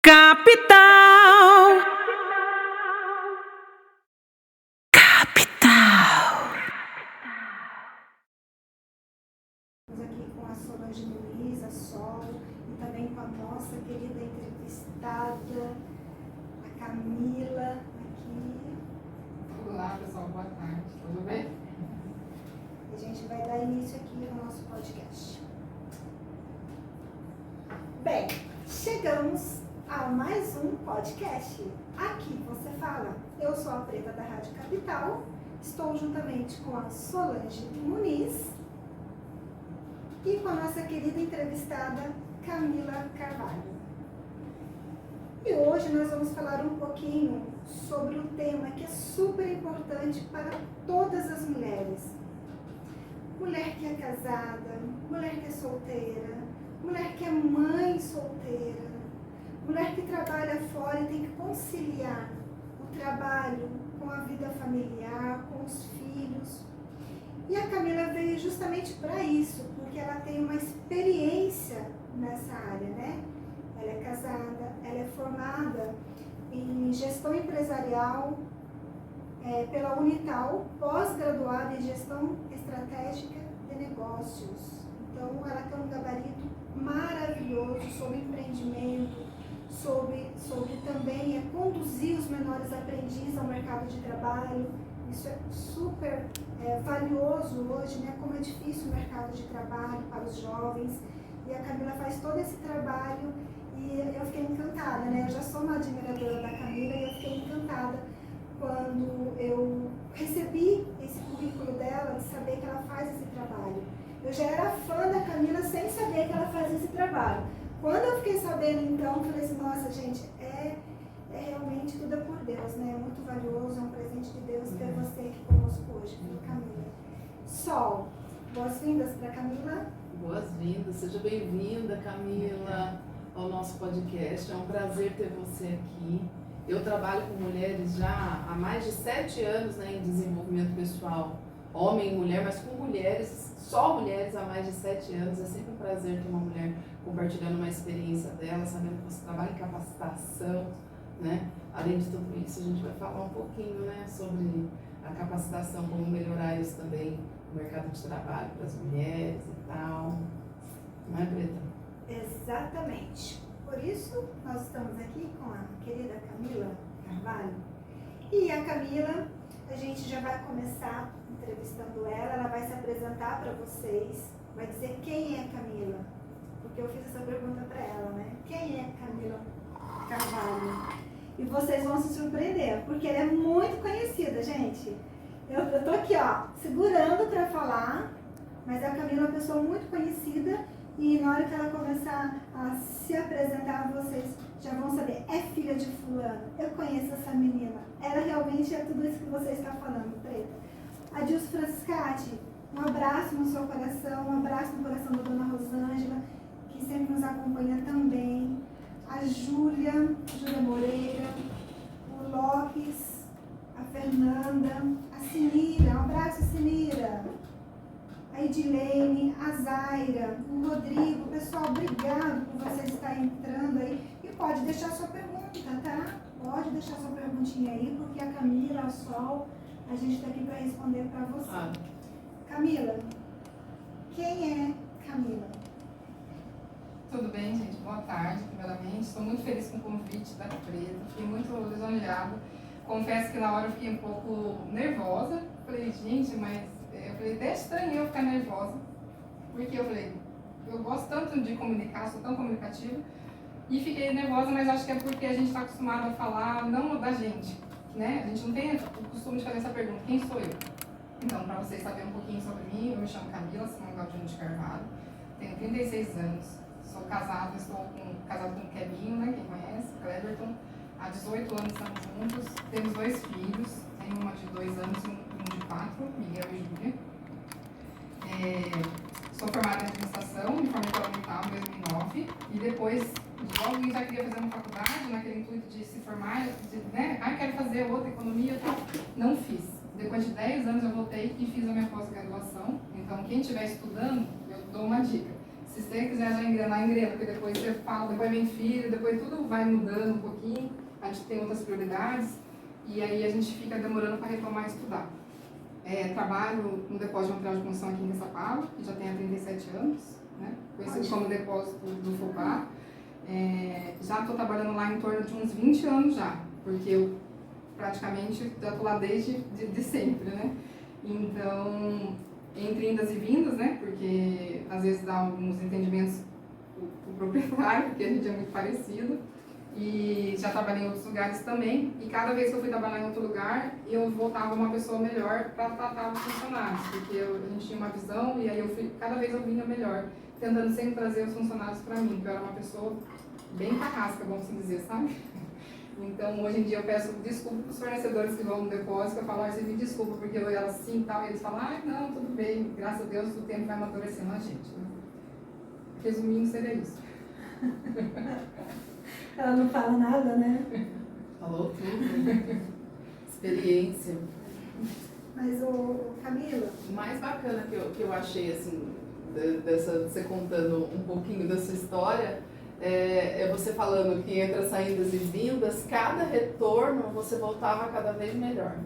Capital. Capital. Estamos aqui com a Solange Muniz, a Sol, e também com a nossa querida entrevistada, a Camila, aqui. Olá, pessoal, boa tarde, tudo bem? E a gente vai dar início aqui ao nosso podcast. Bem, chegamos a mais um podcast. Aqui você fala, eu sou a Preta da Rádio Capital, estou juntamente com a Solange Muniz e com a nossa querida entrevistada Camila Carvalho. E hoje nós vamos falar um pouquinho sobre um tema que é super importante para todas as mulheres. Mulher que é casada, mulher que é solteira, mulher que é mãe solteira, mulher que trabalha fora e tem que conciliar o trabalho com a vida familiar, com os filhos. E a Camila veio justamente para isso, porque ela tem uma experiência nessa área, né? Ela é casada, ela é formada em gestão empresarial pela Unital, pós-graduada em gestão estratégica de negócios. Então, ela tem um gabarito maravilhoso sobre empreendimento, sobre também conduzir os menores aprendizes ao mercado de trabalho. Isso é super valioso hoje, né? Como é difícil o mercado de trabalho para os jovens. E a Camila faz todo esse trabalho e eu fiquei encantada, né? Eu já sou uma admiradora da Camila e eu fiquei encantada quando eu recebi esse currículo dela, de saber que ela faz esse trabalho. Eu já era fã da Camila sem saber que ela fazia esse trabalho. Quando eu fiquei sabendo, então, eu falei assim, nossa, gente, realmente tudo é por Deus, né? É muito valioso, é um presente de Deus ter você aqui conosco hoje, viu, Camila? Sol, boas-vindas para Camila. Boas-vindas, seja bem-vinda, Camila, ao nosso podcast. É um prazer ter você aqui. Eu trabalho com mulheres já há mais de 7 anos, né, em desenvolvimento pessoal, homem e mulher, mas com mulheres, só mulheres há mais de 7 anos. É sempre um prazer ter uma mulher compartilhando uma experiência dela, sabendo que você trabalha em capacitação, né? Além de tudo isso, a gente vai falar um pouquinho, né, sobre a capacitação, como melhorar isso também no mercado de trabalho para as mulheres e tal. Não é, Preta? Exatamente. Por isso, nós estamos aqui com a querida Camila Carvalho. E a Camila, a gente já vai começar entrevistando ela vai se apresentar para vocês, vai dizer quem é Camila, porque eu fiz essa pergunta para ela, né? Quem é Camila Carvalho? E vocês vão se surpreender, porque ela é muito conhecida, gente. Eu tô aqui, ó, segurando para falar, mas a Camila é uma pessoa muito conhecida e na hora que ela começar a se apresentar, vocês já vão saber, é filha de fulano, eu conheço essa menina, ela realmente é tudo isso que você está falando, Preta. Adilson Franciscati, um abraço no seu coração, um abraço no coração da dona Rosângela, que sempre nos acompanha também, a Júlia Moreira, o Lopes, a Fernanda, a Sinira, um abraço, Sinira, a Edilene, a Zaira, o Rodrigo. Pessoal, obrigado por vocês estarem entrando aí. E pode deixar sua pergunta, tá? Pode deixar sua perguntinha aí, porque a Camila, a Sol, a gente está aqui para responder para você. Camila, quem é Camila? Tudo bem, gente? Boa tarde, primeiramente. Estou muito feliz com o convite da Preta. Fiquei muito lisonjeada. Confesso que na hora eu fiquei um pouco nervosa. Falei, gente, mas... Eu falei, até estranhei eu ficar nervosa. Porque eu falei, eu gosto tanto de comunicar, sou tão comunicativa. E fiquei nervosa, mas acho que é porque a gente está acostumado a falar não da gente, né? A gente não tem o costume de fazer essa pergunta, quem sou eu? Então, para vocês saberem um pouquinho sobre mim, eu me chamo Camila Simão Galdino de Carvalho, tenho 36 anos, sou casada, casado com o Kebinho, né? Quem conhece, Cleberton. Há 18 anos estamos juntos, temos 2 filhos, tenho uma de 2 anos e um de 4, Miguel e Júlia. Sou formada em administração, me formei pela Unital em 2009 e depois, logo já queria fazer uma faculdade, naquele intuito de se formar, né? Quero fazer outra economia e tal. Não fiz. Depois de 10 anos eu voltei e fiz a minha pós-graduação. Então, quem estiver estudando, eu dou uma dica. Se você quiser já engrena, porque depois você fala, depois vem filho, depois tudo vai mudando um pouquinho, a gente tem outras prioridades, e aí a gente fica demorando para retomar e estudar. Trabalho no depósito de material de construção aqui em Caçapava, que já tem há 37 anos, né? Conhecido como depósito do FUPA. Já estou trabalhando lá em torno de uns 20 anos já, porque eu praticamente já estou lá desde de sempre, né? Então, entre indas e vindas, né? Porque às vezes dá alguns entendimentos o proprietário, porque a gente é muito parecido. E já trabalhei em outros lugares também. E cada vez que eu fui trabalhar em outro lugar, eu voltava uma pessoa melhor para tratar os funcionários, porque a gente tinha uma visão e aí cada vez eu vinha melhor, tentando sempre trazer os funcionários para mim, porque eu era uma pessoa bem carrasca, vamos assim dizer, sabe? Então, hoje em dia eu peço desculpa para os fornecedores que vão no depósito, eu falo, você me desculpa porque eu era assim e tal, e eles falam, não, tudo bem, graças a Deus o tempo vai amadurecendo a gente. Né? Resumindo, seria isso. Ela não fala nada, né? Falou tudo. Experiência. Mas, Camila... O mais bacana que eu achei, assim, você contando um pouquinho da sua história, é você falando que entre as saídas e vindas, cada retorno você voltava cada vez melhor.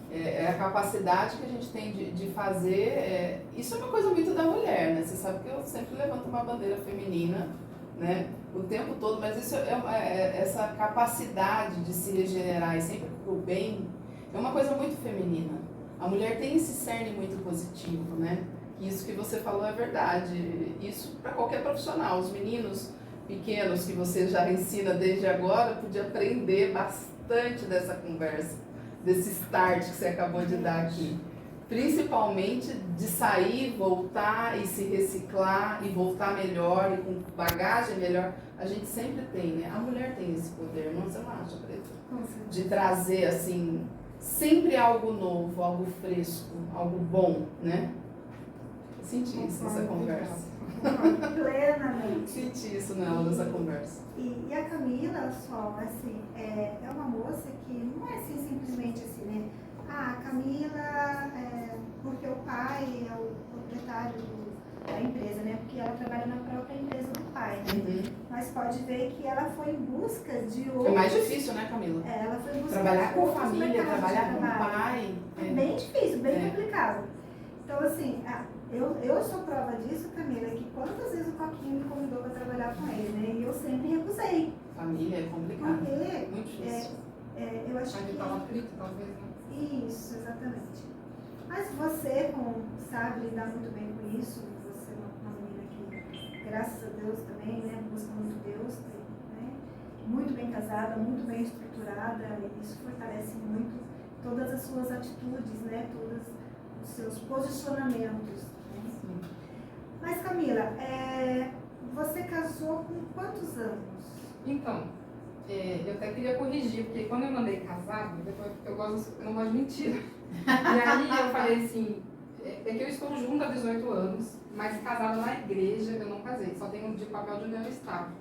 É a capacidade que a gente tem de fazer. Isso é uma coisa muito da mulher, né? Você sabe que eu sempre levanto uma bandeira feminina, né? O tempo todo, mas isso essa capacidade de se regenerar e sempre para o bem é uma coisa muito feminina. A mulher tem esse cerne muito positivo, né? Isso que você falou é verdade. Isso para qualquer profissional. Os meninos pequenos que você já ensina desde agora, podia aprender bastante dessa conversa, desse start que você acabou de dar aqui. Principalmente de sair, voltar e se reciclar e voltar melhor e com bagagem melhor. A gente sempre tem, né? A mulher tem esse poder, não você não acha, Preta? De trazer, assim, sempre algo novo, algo fresco, algo bom, né? Senti isso nessa conversa. Plenamente. Senti isso nela, nessa conversa. E a Camila, só, assim, é uma moça que não é assim, simplesmente assim, né? A Camila, porque o pai é o proprietário da empresa, né? Porque ela trabalha na própria empresa do pai, né? Uhum. Mas pode ver que ela foi em busca de outros... Foi mais difícil, né, Camila? Ela foi em busca trabalhar de com outros família, mercados de trabalhar com trabalho. pai. É bem difícil, bem complicado. Então, assim, eu sou prova disso, Camila, que quantas vezes o Coquinho me convidou para trabalhar com ele, né? E eu sempre recusei. Família é complicado. Porque muito difícil. eu acho Aí que... estava frito, talvez, né? Isso, exatamente. Mas você, sabe lidar muito bem com isso, você é uma menina que, graças a Deus também, né, busca muito Deus, né, muito bem casada, muito bem estruturada, e isso fortalece muito todas as suas atitudes, né, todos os seus posicionamentos. Né? Mas, Camila, você casou com quantos anos? Então, eu até queria corrigir, porque quando eu mandei casado, depois eu não gosto de mentira. E aí eu falei assim, que eu estou junto há 18 anos, mas casada na igreja eu não casei, só tenho de papel de união estável.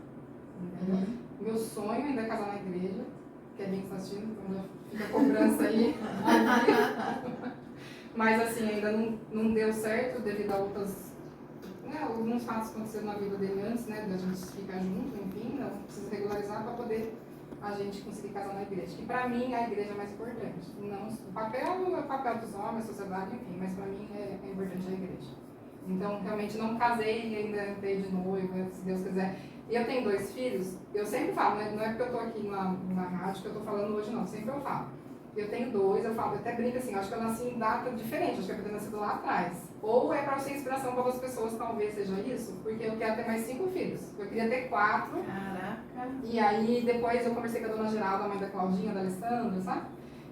Meu sonho ainda é casar na igreja, que é bem que está assistindo, então já fica a cobrança aí. Mas assim, ainda não deu certo devido a alguns fatos que aconteceram na vida dele antes, né, da gente ficar junto, enfim, não precisa regularizar para poder a gente conseguir casar na igreja. Que para mim a igreja é mais importante. Não, o papel é o papel dos homens, a sociedade, enfim, mas para mim é importante a igreja. Então, realmente não casei e ainda entrei de noiva, se Deus quiser. E eu tenho 2 filhos, eu sempre falo, né, não é porque eu estou aqui na rádio que eu estou falando hoje, não, sempre eu falo. Eu tenho 2, eu falo, eu até brinco assim, acho que eu nasci em data diferente, acho que eu poderia ter nascido lá atrás. Ou é para ser inspiração para outras pessoas, talvez seja isso, porque eu quero ter mais 5 filhos. Eu queria ter 4. Caraca. E aí depois eu conversei com a dona Geralda, a mãe da Claudinha, da Alessandra, sabe?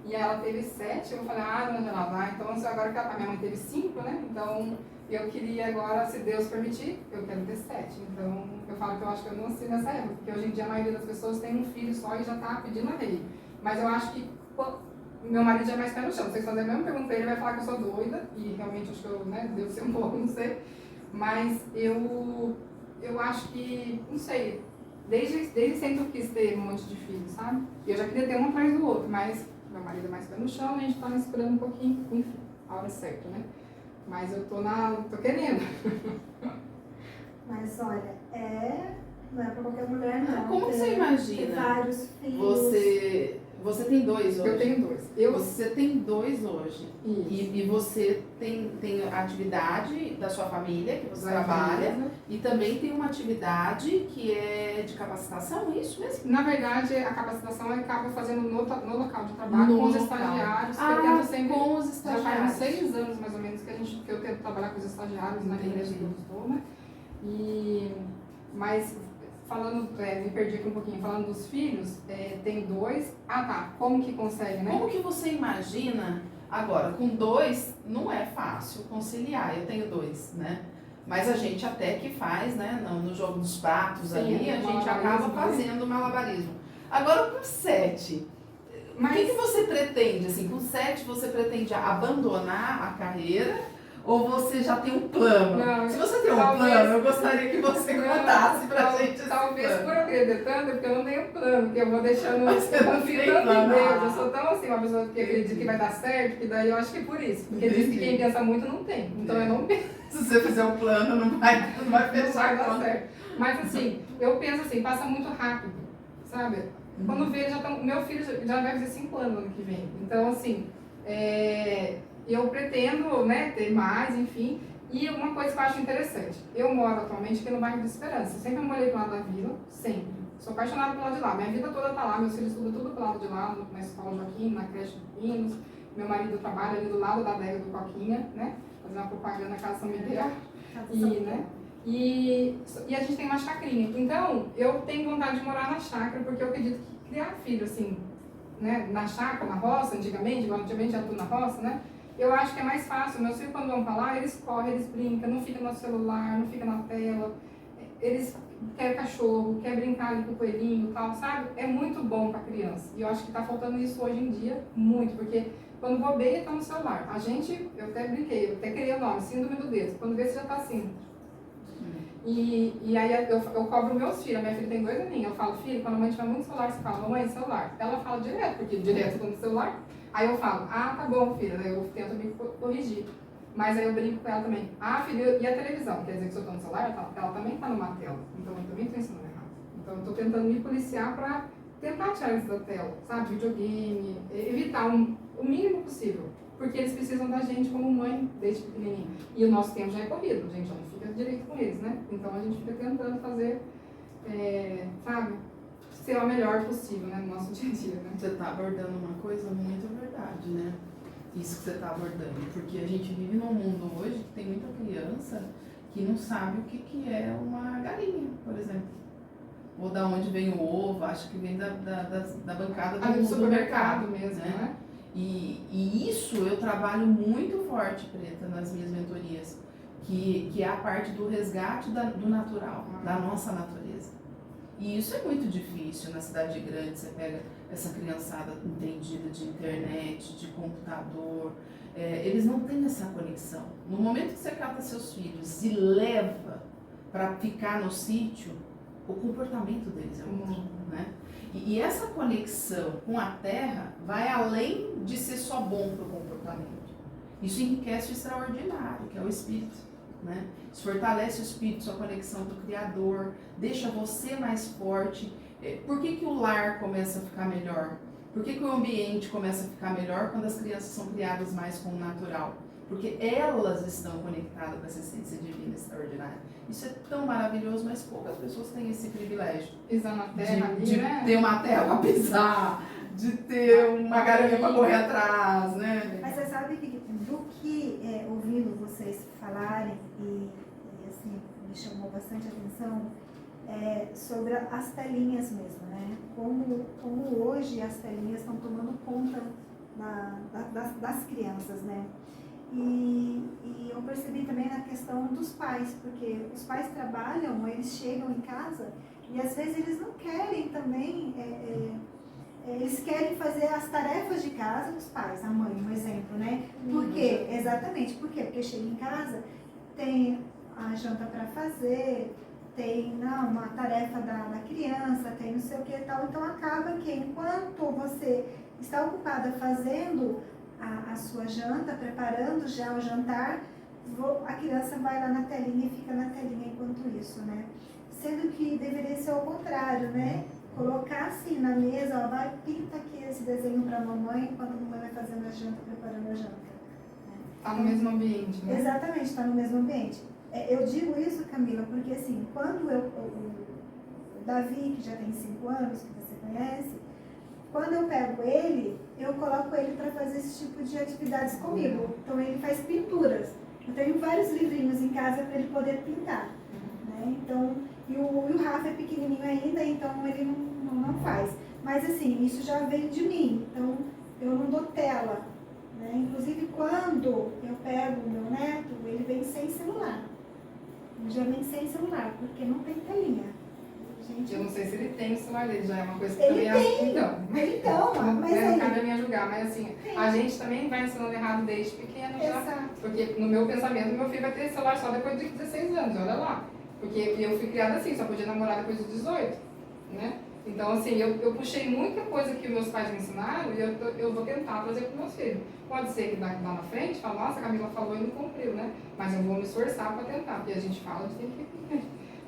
E aí ela teve 7, eu falei, dona Geralda, então agora que a minha mãe teve 5, né? Então eu queria agora, se Deus permitir, eu quero ter 7. Então eu falo que eu acho que eu não nasci nessa época, porque hoje em dia a maioria das pessoas tem um filho só e já está pedindo a rei. Mas eu acho que meu marido já é mais pé no chão. Vocês fazem a mesma pergunta pra ele, vai falar que eu sou doida, e realmente acho que eu, né, devo ser um pouco, não sei. Mas eu acho que, não sei, desde sempre eu quis ter um monte de filhos, sabe? E eu já queria ter um atrás do outro, mas meu marido é mais pé no chão, e a gente tá esperando um pouquinho, enfim, a hora certa, né? Mas eu tô querendo. Mas olha, não é pra qualquer mulher não. Como você Ter imagina? vários filhos. Você tem 2 hoje? Eu tenho 2. Você tem 2 hoje. Isso. E você tem a atividade da sua família, que você Da trabalha, empresa. e também tem uma atividade que é de capacitação, é isso mesmo? Na verdade, a capacitação eu acabo fazendo no local de trabalho, No com os local. estagiários. Eu tento sempre, com os já faz estagiários. uns 6 anos mais ou menos que eu tento trabalhar com os estagiários na Entendi. igreja que eu estou, né? Mas falando, me perdi aqui um pouquinho, falando dos filhos, tenho 2. Ah tá, como que consegue, né? Como que você imagina, agora, com 2 não é fácil conciliar, eu tenho 2, né? Mas a gente até que faz, né, no jogo dos pratos Sim, ali, a gente acaba malabarismo, né? fazendo malabarismo. Agora com 7, o que você pretende, assim, com 7 você pretende abandonar a carreira ou você já tem um plano? Não, Se você tem um talvez- plano, eu gostaria que você contasse pra gente esse Talvez plano. por eu acreditando, porque eu não tenho plano, que eu vou deixando, Você eu não confio tem tanto em plano. Deus, eu sou tão assim, uma pessoa que acredita que vai dar certo, que daí eu acho que é por isso. Porque diz que quem pensa muito não tem, então eu não penso. Se você fizer um plano, não vai Não vai fechar a dar conta. certo. Mas assim, eu penso assim, passa muito rápido, sabe? Quando vê, meu filho já vai fazer 5 anos no ano que vem. Então, assim, eu pretendo, né, ter mais, enfim. E uma coisa que eu acho interessante, eu moro atualmente aqui no bairro de Esperança. Sempre morei pro lado da vila, sempre. Sou apaixonada pelo lado de lá. Minha vida toda tá lá, meus filhos estudam tudo pro lado de lá, na escola Joaquim, na creche do Pinos. Meu marido trabalha ali do lado da adega do Coquinha, né? Fazendo uma propaganda na Casa São Miguel. E a gente tem uma chacrinha. Então, eu tenho vontade de morar na chácara, porque eu acredito que criar filho, assim, né, na chácara, na roça, antigamente já tudo na roça, né? Eu acho que é mais fácil. Meus filhos, quando vão pra lá, eles correm, eles brincam, não ficam no celular, não ficam na tela. Eles querem cachorro, querem brincar ali com o coelhinho e tal, sabe? É muito bom pra criança. E eu acho que tá faltando isso hoje em dia, muito, porque quando bobeia, tá no celular. A gente, eu até brinquei, eu até criei o nome, síndrome do dedo. Quando vê, você já tá assim. E aí eu cobro meus filhos, a minha filha tem 2 aninhos. Eu falo, filho, quando a mãe tiver muito celular, você fala, mamãe, celular. Ela fala direto, porque direto tô no celular. Aí eu falo, tá bom, filha, daí eu tento me corrigir. Mas aí eu brinco com ela também. Filha, e a televisão? Quer dizer que se eu tô no celular, ela também tá numa tela. Então eu também tô ensinando errado. Então eu tô tentando me policiar pra tentar tirar eles da tela, sabe? Videogame, evitar o mínimo possível. Porque eles precisam da gente como mãe desde pequenininho. E o nosso tempo já é corrido, a gente já não fica direito com eles, né? Então a gente fica tentando fazer, sabe, ser o melhor possível, né, no nosso dia a dia, né? Você está abordando uma coisa muito verdade, né? Isso que você está abordando. Porque a gente vive num mundo hoje que tem muita criança que não sabe o que é uma galinha, por exemplo. Ou da onde vem o ovo, acho que vem da bancada do supermercado mesmo, né? E isso eu trabalho muito forte, Preta, nas minhas mentorias, que é a parte do resgate do natural, da nossa natureza. E isso é muito difícil na cidade grande. Você pega essa criançada entendida de internet, de computador, eles não têm essa conexão. No momento que você cata seus filhos e leva para ficar no sítio, o comportamento deles é outro, né? E essa conexão com a terra vai além de ser só bom para o comportamento. Isso enriquece o extraordinário, que é o espírito, né? Isso fortalece o espírito, sua conexão com o Criador, deixa você mais forte. Por que o lar começa a ficar melhor? Por que o ambiente começa a ficar melhor quando as crianças são criadas mais com o natural? Porque elas estão conectadas com essa essência divina extraordinária. Isso é tão maravilhoso, mas poucas pessoas têm esse privilégio. Pisar na terra ali, de né? ter uma terra para pisar, de ter uma garanha para correr atrás, né? Mas você sabe que do que ouvindo vocês falarem e assim, me chamou bastante atenção sobre as telinhas mesmo, né? Como hoje as telinhas estão tomando conta das crianças, né? E eu percebi também na questão dos pais, porque os pais trabalham, eles chegam em casa e às vezes eles não querem também, eles querem fazer as tarefas de casa dos pais, a mãe, um exemplo, né? Por quê? Exatamente, por quê? Porque chega em casa, tem a janta para fazer, tem uma tarefa da criança, tem não sei o que e tal, então acaba que enquanto você está ocupada fazendo a sua janta, preparando já o jantar, a criança vai lá na telinha e fica na telinha enquanto isso, né? Sendo que deveria ser ao contrário, né? Colocar assim na mesa, ó, vai, pinta aqui esse desenho para a mamãe quando a mamãe vai fazendo a janta, preparando a janta. Tá no mesmo ambiente, né? Exatamente, está no mesmo ambiente. Eu digo isso, Camila, porque assim, quando o Davi, que já tem 5 anos, que você conhece, quando eu pego ele, eu coloco ele para fazer esse tipo de atividades comigo. Então ele faz pinturas. Eu tenho vários livrinhos em casa para ele poder pintar. Né? Então, e o Rafa é pequenininho ainda, então ele não faz. Mas assim, isso já veio de mim, então eu não dou tela. Né? Inclusive quando eu pego o meu neto, ele vem sem celular. Ele já vem sem celular, porque não tem telinha. Gente, eu não sei se ele tem o celular dele, já é uma coisa que ele também tem. Então, mas não aí... cabe a mim julgar, mas assim, a gente também vai ensinando errado desde pequeno já. Exato. Porque no meu pensamento, meu filho vai ter celular só depois de 16 anos, olha lá. Porque eu fui criada assim, só podia namorar depois de 18, né? Então, assim, eu puxei muita coisa que meus pais me ensinaram e eu vou tentar trazer para os meus filhos. Pode ser que lá na frente, fala, nossa, a Camila falou e não cumpriu, né? Mas eu vou me esforçar para tentar, porque a gente fala, a gente tem que cumprir.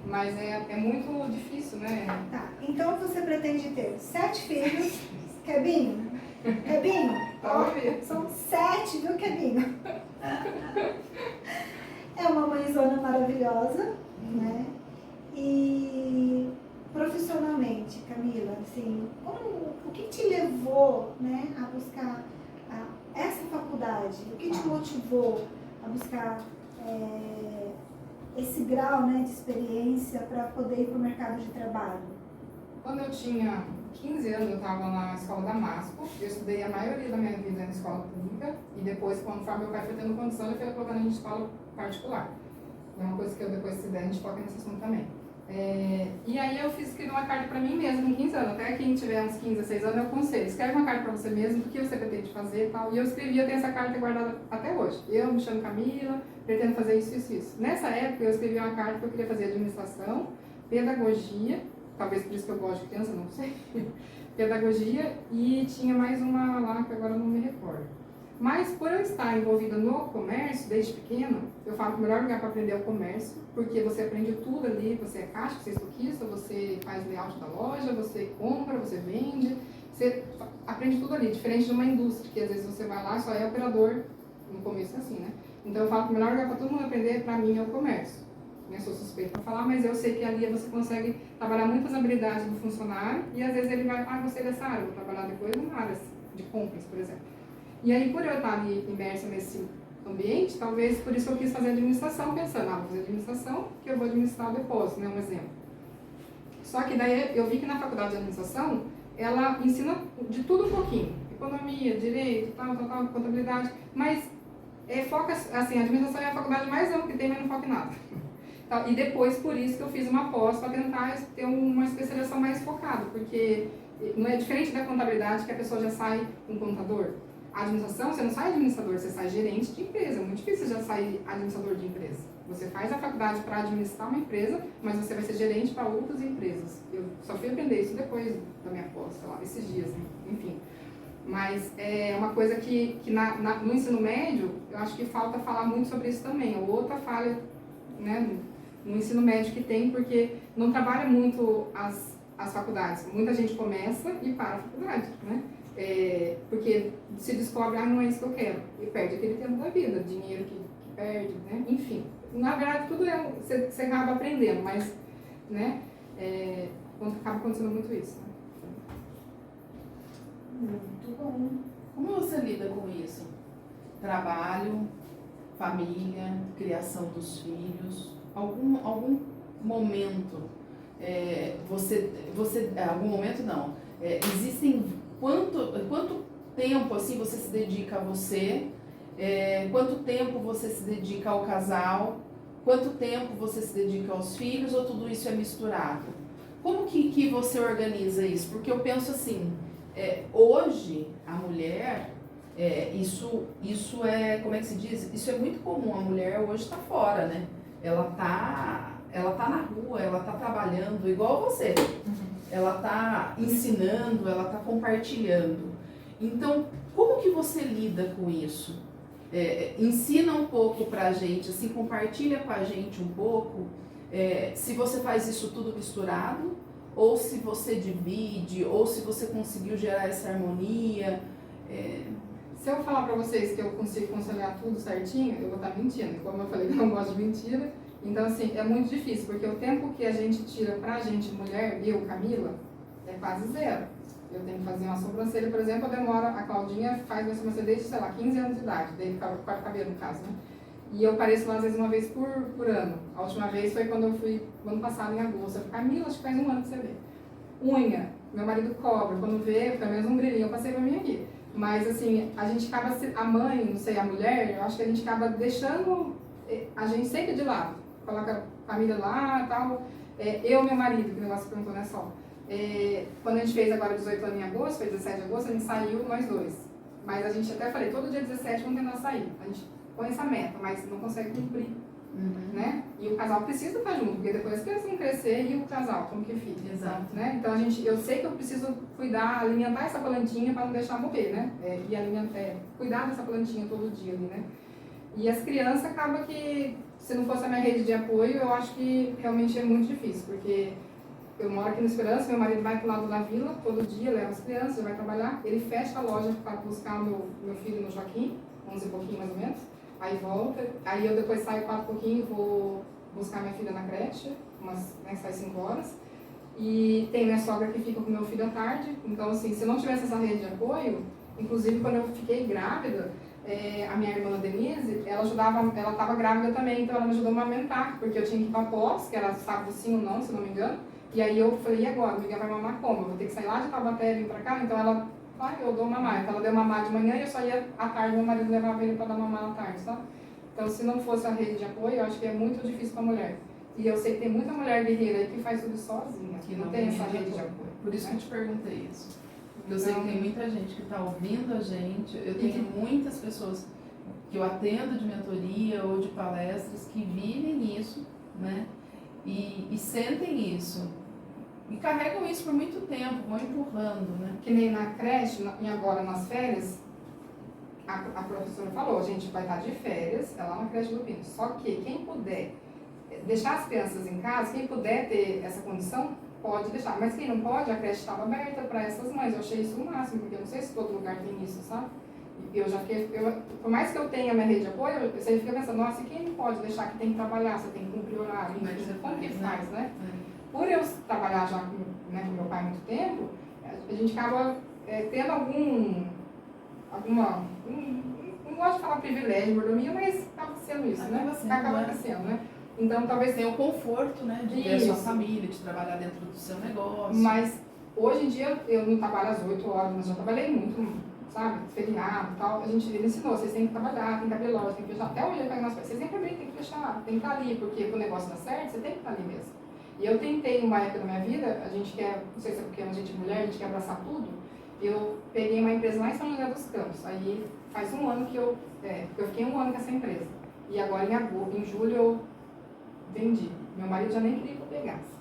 Mas é muito difícil, né? Tá, então você pretende ter 7 filhos, Kebinho? Kebinho? Tá, são 7, viu, Kebinho? É uma mãezona maravilhosa, né? E profissionalmente, Camila, assim, o que te levou, né, a buscar essa faculdade? O que te motivou a buscar esse grau, né, de experiência para poder ir para o mercado de trabalho? Quando eu tinha 15 anos, eu estava na escola da MASPO. Eu estudei a maioria da minha vida na escola pública e depois, conforme meu pai foi tendo condição, ele foi colocando a gente em escola particular. É uma coisa que eu depois, se der, a gente foca nesse assunto também. E aí eu escrevi uma carta para mim mesma com 15 anos. Até quem tiver uns 15, 16 anos, eu aconselho. Escreve uma carta para você mesmo, do que você pretende fazer e tal. E eu escrevi, eu tenho essa carta guardada até hoje. Eu me chamo Camila, pretendo fazer isso, isso, isso. Nessa época, eu escrevi uma carta que eu queria fazer administração, pedagogia, talvez por isso que eu gosto de criança, não sei. Pedagogia, e tinha mais uma lá que agora eu não me recordo. Mas por eu estar envolvida no comércio desde pequena, eu falo que o melhor lugar para aprender é o comércio, porque você aprende tudo ali, você é caixa, você é estoquista, você faz layout da loja, você compra, você vende, você aprende tudo ali, diferente de uma indústria, que às vezes você vai lá e só é operador, no começo é assim, né? Então eu falo que o melhor lugar para todo mundo aprender, para mim, é o comércio. Eu sou suspeita para falar, mas eu sei que ali você consegue trabalhar muitas habilidades do funcionário, e às vezes ele vai, gostei dessa área, vou trabalhar depois numa área de compras, por exemplo. E aí, por eu estar ali imersa nesse ambiente, talvez por isso eu quis fazer administração, pensando, vou fazer administração, que eu vou administrar o depósito, né, um exemplo. Só que daí eu vi que na faculdade de administração, ela ensina de tudo um pouquinho. Economia, direito, tal, contabilidade, mas foca, assim, a administração é a faculdade mais ampla que tem, mas não foca em nada. E depois, por isso que eu fiz uma pós para tentar ter uma especialização mais focada, porque não é diferente da contabilidade, que a pessoa já sai um contador. A administração, você não sai administrador, você sai gerente de empresa. É muito difícil já sair administrador de empresa. Você faz a faculdade para administrar uma empresa, mas você vai ser gerente para outras empresas. Eu só fui aprender isso depois da minha pós, sei lá, esses dias, né? Enfim. Mas é uma coisa que no ensino médio, eu acho que falta falar muito sobre isso também. Ou outra falha, né, no ensino médio que tem, porque não trabalha muito as faculdades. Muita gente começa e para a faculdade, né? Porque se descobre, não é isso que eu quero, e perde aquele tempo da vida, dinheiro que perde, né? Enfim, na verdade tudo você acaba aprendendo, mas, né, acaba acontecendo muito isso. Né? Muito bom. Como você lida com isso? Trabalho, família, criação dos filhos, algum momento, algum momento não, existem quanto tempo assim você se dedica a você, quanto tempo você se dedica ao casal, quanto tempo você se dedica aos filhos, ou tudo isso é misturado? Como que você organiza isso? Porque eu penso assim, hoje a mulher, isso é, como é que se diz? Isso é muito comum, a mulher hoje está fora, né? Ela tá na rua, ela tá trabalhando igual você. Ela está ensinando, ela está compartilhando. Então, como que você lida com isso? ensina um pouco pra gente, assim, compartilha com a gente um pouco, se você faz isso tudo misturado, ou se você divide, ou se você conseguiu gerar essa harmonia. Se eu falar pra vocês que eu consigo conciliar tudo certinho, eu vou estar mentindo. Como eu falei, eu não gosto de mentira. Então, assim, é muito difícil, porque o tempo que a gente tira pra gente, mulher, eu, Camila, é quase zero. Eu tenho que fazer uma sobrancelha, por exemplo, a Claudinha faz minha sobrancelha desde, sei lá, 15 anos de idade, desde corta o cabelo, no caso, né? E eu pareço lá, às vezes, uma vez por ano. A última vez foi quando eu fui, ano passado, em agosto. Eu falei, Camila, acho que faz um ano que você vê. Unha, meu marido cobra, quando vê, pelo menos um brilhinho eu passei pra mim aqui. Mas, assim, a gente acaba, a mãe, não sei, a mulher, eu acho que a gente acaba deixando a gente sempre de lado. Coloca a família lá e tal. Eu e meu marido, que o negócio perguntou, né, só. Quando a gente fez agora 18 anos em agosto, foi 17 de agosto, a gente saiu nós dois. Mas a gente até falei, todo dia 17 vamos tentar sair. A gente põe essa meta, mas não consegue cumprir. Né? E o casal precisa estar junto, porque depois as crianças vão crescer e o casal, como que fica? Exato. Né? Então eu sei que eu preciso cuidar, alimentar essa plantinha para não deixar morrer, né? Cuidar dessa plantinha todo dia ali, né? E as crianças acaba que, se não fosse a minha rede de apoio, eu acho que realmente é muito difícil, porque eu moro aqui no Esperança, meu marido vai pro lado da vila todo dia, leva as crianças, vai trabalhar, ele fecha a loja para buscar o meu filho no Joaquim, 11 e pouquinho mais ou menos. Aí volta, aí eu depois saio 4 e pouquinho, vou buscar minha filha na creche, sai 5 horas. E tem minha sogra que fica com meu filho à tarde. Então, assim, se eu não tivesse essa rede de apoio, inclusive quando eu fiquei grávida, a minha irmã Denise, ela estava grávida também, então ela me ajudou a amamentar, porque eu tinha que ir para pós, que era sábado sim ou não, se não me engano. E aí eu falei, e agora? Miguel vai mamar como? Eu vou ter que sair lá de Taubaté e vir para cá? Então ela... eu dou mamar. Então ela deu mamar de manhã e eu só ia à tarde, meu marido levava ele para dar mamar à tarde, sabe? Então se não fosse a rede de apoio, eu acho que é muito difícil para a mulher. E eu sei que tem muita mulher guerreira aí que faz tudo sozinha, que não tem essa rede de apoio. Por isso que eu te perguntei isso. Eu sei que tem muita gente que está ouvindo a gente, eu tenho muitas pessoas que eu atendo de mentoria ou de palestras que vivem isso, né? E sentem isso. E carregam isso por muito tempo, vão empurrando, né? Que nem na creche, e agora nas férias, a professora falou, a gente vai estar de férias, é lá na creche do Pino. Só que quem puder deixar as crianças em casa, quem puder ter essa condição, pode deixar. Mas quem não pode, a creche estava aberta para essas mães. Eu achei isso o máximo, porque eu não sei se todo lugar tem isso, sabe? E eu já fiquei, por mais que eu tenha a minha rede de apoio, você fica pensando, nossa, e quem não pode deixar que tem que trabalhar, você tem que cumprir horário, enfim, como que faz, né? Por eu trabalhar já com meu pai há muito tempo, a gente acaba tendo não gosto de falar privilégio, mordomia, mas acaba sendo isso, né? Acaba sendo, né? Então talvez tenha o conforto, né, de ter a sua família, de trabalhar dentro do seu negócio. Mas hoje em dia eu não trabalho às 8 horas, mas já trabalhei muito, sabe? Feriado e tal. Ele ensinou, vocês têm que trabalhar, tem que abrir loja, tem que fechar. Até hoje ele pega nas coisas, vocês têm que abrir, tem que fechar, tem que estar ali, porque para o negócio dar certo, você tem que estar ali mesmo. E eu tentei, numa época da minha vida, a gente quer, não sei se é porque a gente é mulher, a gente quer abraçar tudo. Eu peguei uma empresa lá em São José dos Campos. Aí faz um ano que eu fiquei um ano com essa empresa. E agora em julho eu vendi. Meu marido já nem queria que eu pegasse.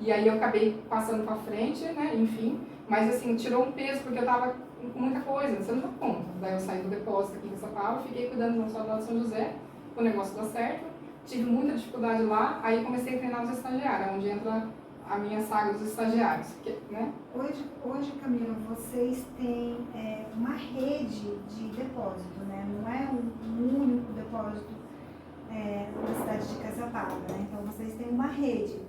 E aí eu acabei passando pra frente, né, enfim. Mas assim, tirou um peso porque eu tava com muita coisa, você não dá conta. Daí eu saí do depósito aqui em São Paulo, fiquei cuidando do soldado de São José, o negócio deu certo. Tive muita dificuldade lá, aí comecei a treinar os estagiários, onde entra a minha saga dos estagiários, né? Hoje, Camila, vocês têm uma rede de depósito, né? Não é um único depósito na cidade de Caçapava, né? Então vocês têm uma rede.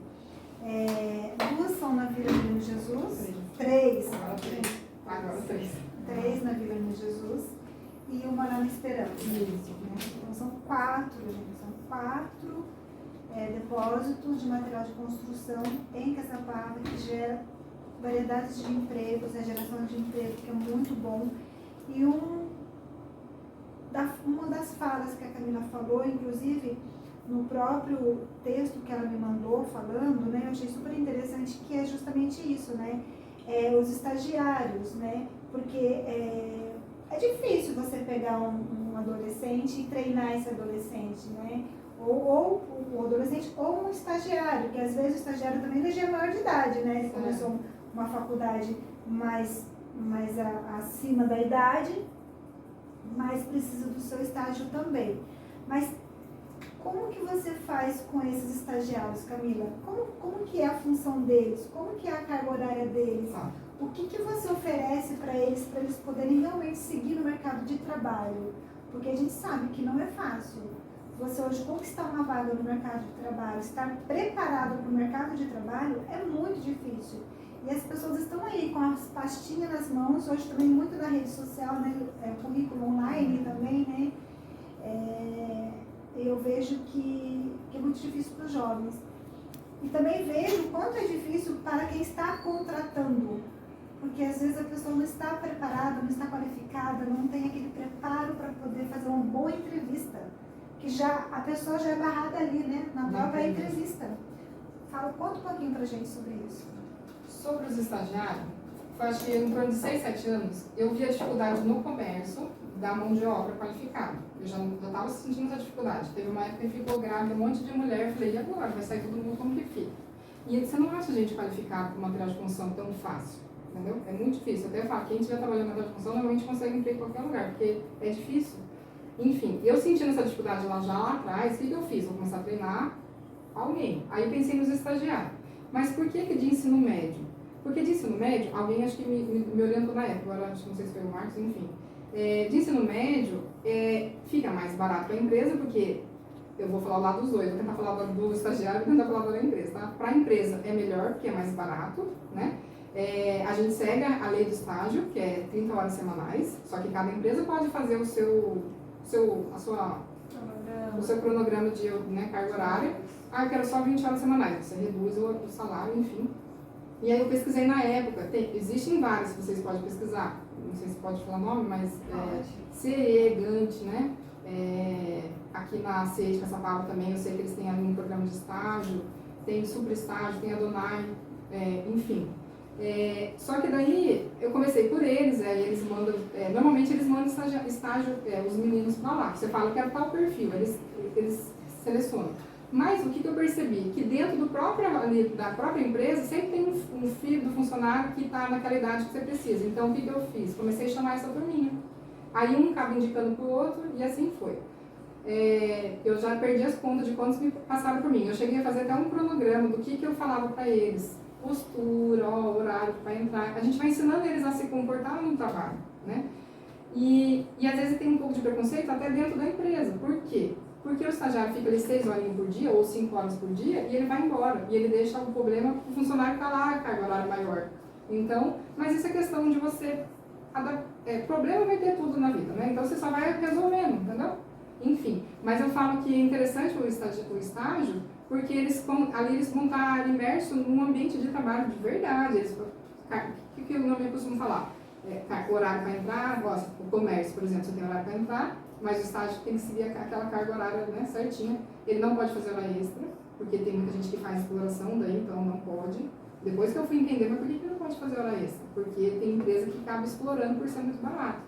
2 são na Vila Menino Jesus, 3. Agora 3. 3 na Vila Menino Jesus e uma lá na Esperança. Isso. Né? Então são 4, gente. São 4 depósitos de material de construção em Caçapava que gera variedades de empregos, a geração de emprego que é muito bom. E uma das falas que a Camila falou, inclusive no próprio texto que ela me mandou falando, né, eu achei super interessante, que é justamente isso, né, os estagiários, né, porque é difícil você pegar um adolescente e treinar esse adolescente, né, ou o adolescente ou um estagiário, que às vezes o estagiário também já é maior de idade, né, ele começou uma faculdade mais acima da idade, mas precisa do seu estágio também. Mas como que você faz com esses estagiários, Camila? Como que é a função deles? Como que é a carga horária deles? O que você oferece para eles poderem realmente seguir no mercado de trabalho? Porque a gente sabe que não é fácil. Você hoje conquistar uma vaga no mercado de trabalho, estar preparado para o mercado de trabalho é muito difícil. E as pessoas estão aí com as pastinhas nas mãos, hoje também muito na rede social, né? Currículo online também, né? Eu vejo que é muito difícil para os jovens. E também vejo o quanto é difícil para quem está contratando. Porque às vezes a pessoa não está preparada, não está qualificada, não tem aquele preparo para poder fazer uma boa entrevista. Que a pessoa já é barrada ali, né? Na própria entrevista. Conta um pouquinho pra gente sobre isso. Sobre os estagiários, eu acho que em torno de 6, 7 anos, eu vi a dificuldade no comércio da mão de obra qualificada. Eu já estava sentindo essa dificuldade. Teve uma época que ficou grávida, um monte de mulher, eu falei, e agora? Vai sair todo mundo como que fica? E você não acha gente qualificada com material de construção tão fácil, entendeu? É muito difícil. Até eu falo, quem estiver trabalhando na material de construção, normalmente consegue emprego em qualquer lugar, porque é difícil. Enfim, eu sentindo essa dificuldade lá atrás, o que eu fiz? Vou começar a treinar alguém. Aí eu pensei nos estagiários. Mas por que de ensino médio? Porque de ensino médio, alguém acho que me orientou na época, agora acho que não sei se foi o Marcos, enfim. De ensino médio, fica mais barato para a empresa, porque eu vou falar o lado dos dois, vou tentar falar do estagiário e tentar falar da empresa, tá? Para a empresa é melhor, porque é mais barato, né? A gente segue a lei do estágio, que é 30 horas semanais, só que cada empresa pode fazer o seu cronograma de carga horária. Eu quero só 20 horas semanais, você reduz o salário, enfim. E aí eu pesquisei na época, existem vários que vocês podem pesquisar, não sei se pode falar nome, mas CE, Gantt, né? Aqui na CE de Caçapava também, eu sei que eles têm ali um programa de estágio, tem super estágio, tem Adonai, enfim. Só que daí eu comecei por eles, aí eles mandam, normalmente eles mandam estágio os meninos para lá. Você fala que é tal perfil, eles selecionam. Mas o que eu percebi? Que dentro da própria empresa sempre tem um filho do funcionário que está naquela idade que você precisa. Então o que eu fiz? Comecei a chamar essa turminha. Aí um acaba indicando para o outro e assim foi. Eu já perdi as contas de quantos me passaram por mim. Eu cheguei a fazer até um cronograma do que eu falava para eles. Postura, horário para entrar. A gente vai ensinando eles a se comportar no trabalho, né? E às vezes tem um pouco de preconceito até dentro da empresa. Por quê? Porque o estagiário fica ali 6 horas por dia ou 5 horas por dia e ele vai embora. E ele deixa o problema para o funcionário estar lá, a carga horária maior. Então, mas isso é questão de você... problema vai ter tudo na vida, né? Então você só vai resolvendo, entendeu? Enfim, mas eu falo que é interessante o estágio porque eles vão estar imersos num ambiente de trabalho de verdade. O que o nome costuma falar? Horário para entrar, o comércio, por exemplo, você tem horário para entrar, mas o estágio tem que seguir aquela carga horária, né, certinha. Ele não pode fazer hora extra, porque tem muita gente que faz exploração daí, então não pode. Depois que eu fui entender, mas por que não pode fazer hora extra? Porque tem empresa que acaba explorando por ser muito barato,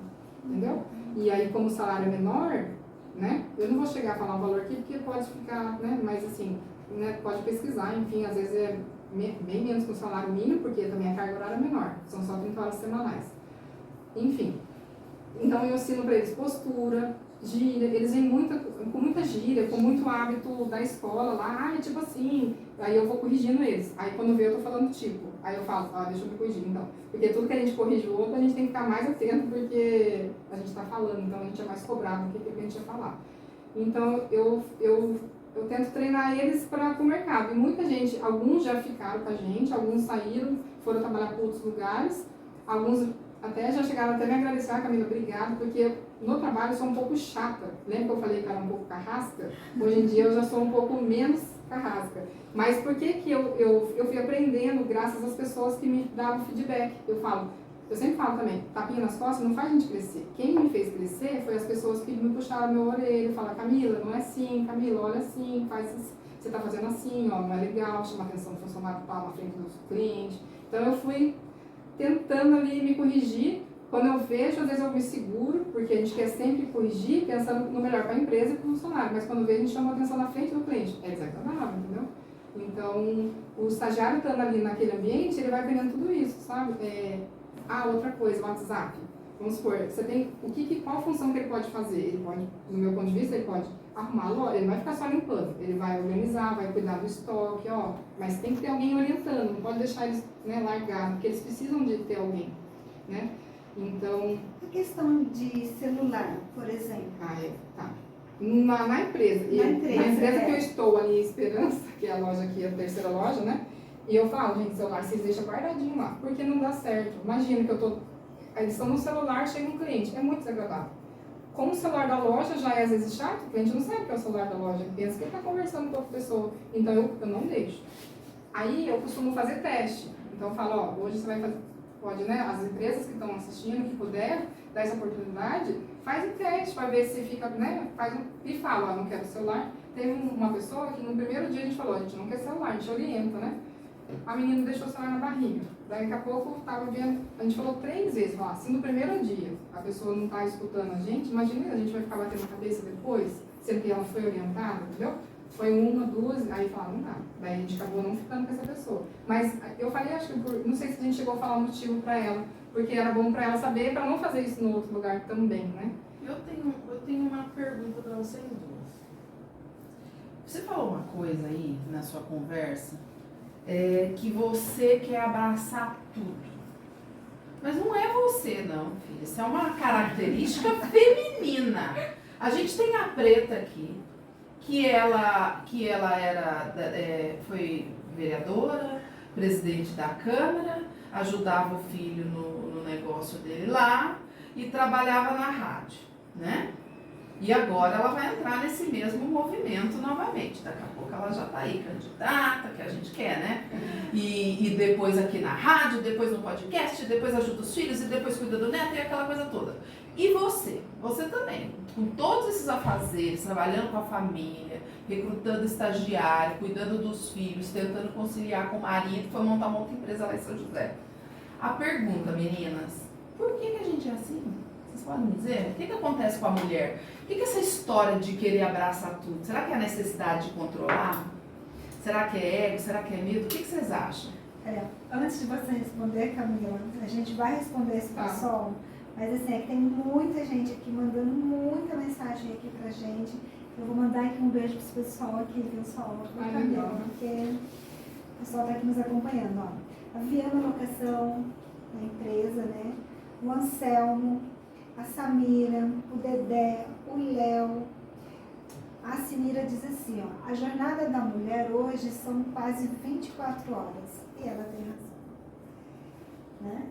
entendeu? E aí, como o salário é menor, né, eu não vou chegar a falar um valor aqui, porque pode ficar, né, mas assim, né, pode pesquisar, enfim, às vezes é bem menos que o salário mínimo, porque também a carga horária é menor, são só 30 horas semanais. Enfim, então eu ensino para eles postura, gíria, eles vêm com muita gíria, com muito hábito da escola lá, é tipo assim, aí eu vou corrigindo eles. Aí quando vê eu tô falando tipo, aí eu falo, deixa eu me corrigir então. Porque tudo que a gente corrige o outro, a gente tem que ficar mais atento, porque a gente está falando, então a gente é mais cobrado do que a gente ia falar. Então eu tento treinar eles para o mercado. E muita gente, alguns já ficaram com a gente, alguns saíram, foram trabalhar para outros lugares, alguns até já chegaram até me agradecer, Camila, obrigada, porque no trabalho eu sou um pouco chata. Lembra que eu falei que era um pouco carrasca? Hoje em dia eu já sou um pouco menos carrasca. Mas por que eu fui aprendendo graças às pessoas que me davam feedback? Eu sempre falo também, tapinha nas costas não faz a gente crescer. Quem me fez crescer foi as pessoas que me puxaram meu orelha, falaram, Camila, não é assim, Camila, olha assim, faz assim, você está fazendo assim, ó, não é legal, chama a atenção do funcionário que está na frente dos clientes. Então eu fui tentando ali me corrigir. Quando eu vejo, às vezes eu me seguro, porque a gente quer sempre corrigir, pensando no melhor para a empresa e para o funcionário. Mas quando vê, a gente chama a atenção na frente do cliente. É desagradável, entendeu? Então, o estagiário estando ali naquele ambiente, ele vai aprendendo tudo isso, sabe? Outra coisa, o WhatsApp. vamos supor, você tem, qual função que ele pode fazer? Ele pode, no meu ponto de vista, ele pode arrumar a loja, ele não vai ficar só limpando, ele vai organizar, vai cuidar do estoque, ó, mas tem que ter alguém orientando, não pode deixar eles, né, largados, porque eles precisam de ter alguém, né? Então... A questão de celular, por exemplo. Tá. Na empresa. Na empresa que eu estou ali, Esperança, que é a loja aqui, a terceira loja, né? E eu falo, gente, celular, vocês deixam guardadinho lá, porque não dá certo. Imagina que eles estão no celular, chega um cliente, é muito desagradável. Como o celular da loja já é às vezes chato, o cliente não sabe que é o celular da loja, pensa que ele está conversando com outra pessoa, então eu não deixo. Aí eu costumo fazer teste, então eu falo, ó, hoje você vai fazer, pode, né, as empresas que estão assistindo, que puder dar essa oportunidade, faz o teste para ver se fica, né, e fala, ó, não quero celular. Teve uma pessoa que no primeiro dia a gente falou, a gente não quer celular, a gente orienta, né? A menina deixou o celular na barriga. Daqui a pouco tava vendo, a gente falou 3 vezes, ó, se no primeiro dia a pessoa não está escutando a gente, imagina, a gente vai ficar batendo a cabeça depois, sendo que ela foi orientada, entendeu? Foi 1, 2, aí fala, não dá. Daí a gente acabou não ficando com essa pessoa. Mas eu falei, acho que não sei se a gente chegou a falar o motivo para ela, porque era bom para ela saber, para não fazer isso no outro lugar também, né? Eu tenho uma pergunta para vocês duas. Você falou uma coisa aí na sua conversa, que você quer abraçar tudo. Mas não é você não, filha. Isso é uma característica feminina. A gente tem a Preta aqui, que ela foi vereadora, presidente da Câmara, ajudava o filho no negócio dele lá e trabalhava na rádio, né? E agora ela vai entrar nesse mesmo movimento novamente. Daqui a pouco ela já está aí, candidata, que a gente quer, né? E depois aqui na rádio, depois no podcast, depois ajuda os filhos e depois cuida do neto e aquela coisa toda. E você também, com todos esses afazeres, trabalhando com a família, recrutando estagiário, cuidando dos filhos, tentando conciliar com o marido, foi montar uma outra empresa lá em São José. A pergunta, meninas, por que a gente é assim? Vocês podem me dizer? O que acontece com a mulher? O que essa história de querer abraçar tudo? Será que é a necessidade de controlar? Será que é ego? Será que é medo? O que vocês acham? Antes de você responder, Camila, a gente vai responder esse pessoal, mas assim, é que tem muita gente aqui mandando muita mensagem aqui pra gente. Eu vou mandar aqui um beijo pro pessoal aqui, pessoal, Camila, porque o pessoal tá aqui nos acompanhando, ó. A Viana Locação, a empresa, né? O Anselmo, a Samira, o Dedé, o Léo. A Sinira diz assim, ó, a jornada da mulher hoje são quase 24 horas. E ela tem razão. Né?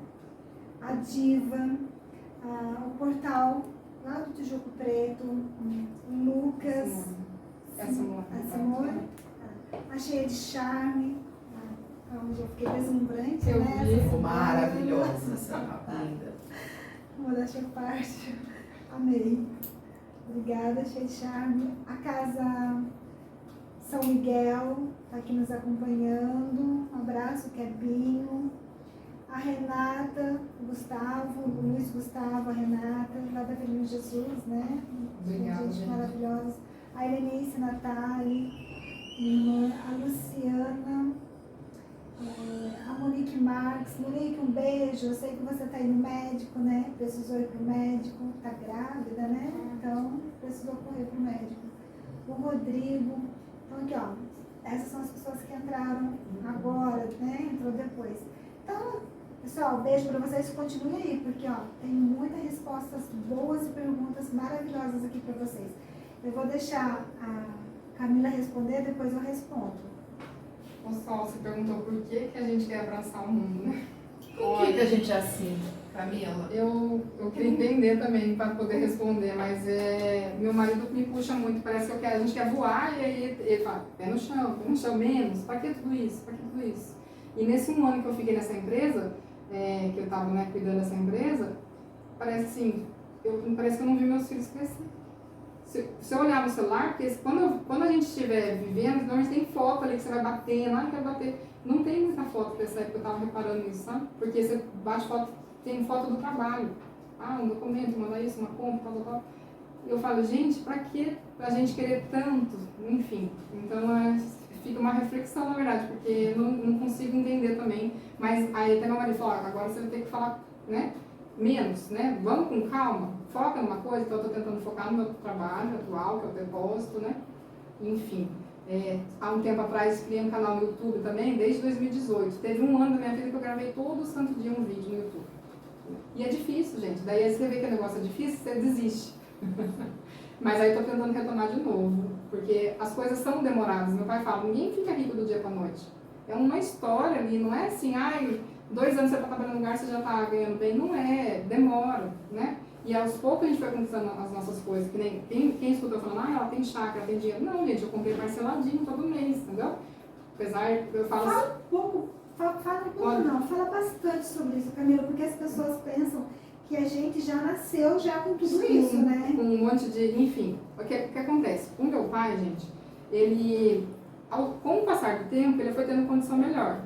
A Diva, o portal lá do Tijuco Preto, o Lucas, a Simone, a Cheia de Charme, onde eu fiquei deslumbrante, né? Ficou maravilhosa essa linda. Modéstia à parte, amei. Obrigada, Cheia de Charme. A Casa São Miguel está aqui nos acompanhando. Um abraço, Kebinho. A Renata, o Gustavo, o Luiz Gustavo, a Renata, lá da Avenida Jesus, né? Obrigada, gente maravilhosa. A Helenice Natali, irmã, a Luciana, a Monique Marques. Monique, um beijo. Eu sei que você está aí no médico, né? Precisou ir para o médico, está grávida, né? Então, precisou correr para o médico. O Rodrigo. Então, aqui, ó. Essas são as pessoas que entraram agora, né? Entrou depois. Então, pessoal, beijo para vocês. Continuem aí, porque, ó, tem muitas respostas boas e perguntas maravilhosas aqui para vocês. Eu vou deixar a Camila responder, depois eu respondo. O Sol, você perguntou por que a gente quer abraçar o mundo, né? Por que a gente é assim, Camila? Eu queria entender também para poder responder, mas meu marido me puxa muito, parece que a gente quer voar e aí ele fala, pé no chão, menos, para que tudo isso, para que tudo isso? E nesse 1 ano que eu fiquei nessa empresa, que eu estava, né, cuidando dessa empresa, parece assim, parece que eu não vi meus filhos crescer. Se eu olhar no celular, porque quando a gente estiver vivendo, normalmente tem foto ali que você vai bater, eu quero bater. Não tem muita foto dessa época, eu estava reparando isso, sabe? Porque você bate foto, tem foto do trabalho. Um documento, mandar isso, uma compra, tal. Eu falo, gente, pra que a gente querer tanto? Enfim, então fica uma reflexão, na verdade, porque eu não consigo entender também. Mas aí até meu marido falou, agora você vai ter que falar, né? menos, né? Vamos com calma, foca numa coisa, então eu estou tentando focar no meu trabalho atual, que é o depósito, né? Enfim, há um tempo atrás criei um canal no YouTube também, desde 2018. Teve um ano da minha vida que eu gravei todo santo dia um vídeo no YouTube. E é difícil, gente. Daí aí você vê que o negócio é difícil, você desiste. Mas aí eu tô tentando retomar de novo, porque as coisas são demoradas. Meu pai fala, ninguém fica rico do dia pra noite. É uma história ali, não é assim, 2 anos você tá trabalhando no lugar, você já tá ganhando bem. Não é, demora, né? E aos poucos a gente foi conquistando as nossas coisas, que nem quem escutou falando, ela tem chácara, ela tem dinheiro. Não, gente, eu comprei parceladinho todo mês, entendeu? Apesar, eu falo... Fala um pouco, fala bastante sobre isso, Camila, porque as pessoas pensam que a gente já nasceu já com tudo isso, né? Com um monte de... Enfim, o que acontece? O meu pai, gente, ele, com o passar do tempo, ele foi tendo condição melhor.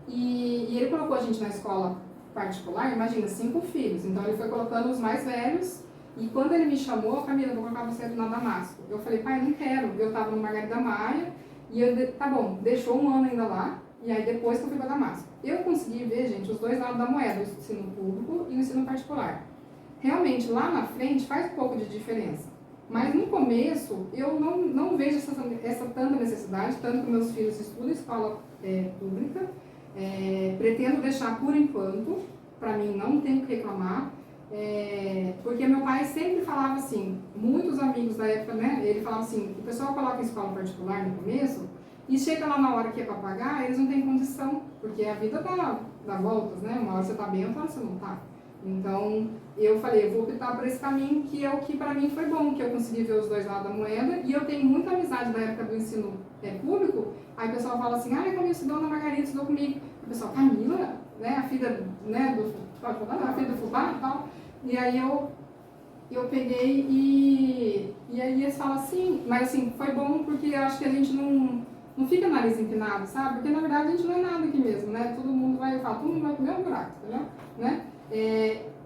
E ele colocou a gente na escola particular, imagina, 5 filhos. Então ele foi colocando os mais velhos. E quando ele me chamou, Camila, eu vou colocar você na Damasco. Eu falei, pai, não quero. Eu estava no Margarida Maia. E eu, tá bom, deixou um ano ainda lá. E aí depois que eu fui para Damasco. Eu consegui ver, gente, os dois lados da moeda, o ensino público e o ensino particular. Realmente, lá na frente faz um pouco de diferença. Mas no começo, eu não vejo essa tanta necessidade, tanto que meus filhos estudam escola pública. Pretendo deixar por enquanto, para mim não tenho que reclamar, porque meu pai sempre falava assim, muitos amigos da época, né, ele falava assim, o pessoal coloca em escola particular no começo, e chega lá na hora que é para pagar, eles não têm condição, porque a vida dá voltas, né, uma hora você tá bem, outra hora você não tá. Então, eu falei, eu vou optar por esse caminho, que é o que para mim foi bom, que eu consegui ver os dois lados da moeda, e eu tenho muita amizade da época do ensino público. Aí o pessoal fala assim, Camila estudou na Margarida, estudou comigo. O pessoal, Camila, né, a filha, né, a filha do fubá e tal. E aí eu peguei e aí eles falam assim, mas assim, foi bom porque eu acho que a gente não fica nariz empinado, sabe? Porque na verdade a gente não é nada aqui mesmo, né? Todo mundo vai comer um buraco, entendeu? Né?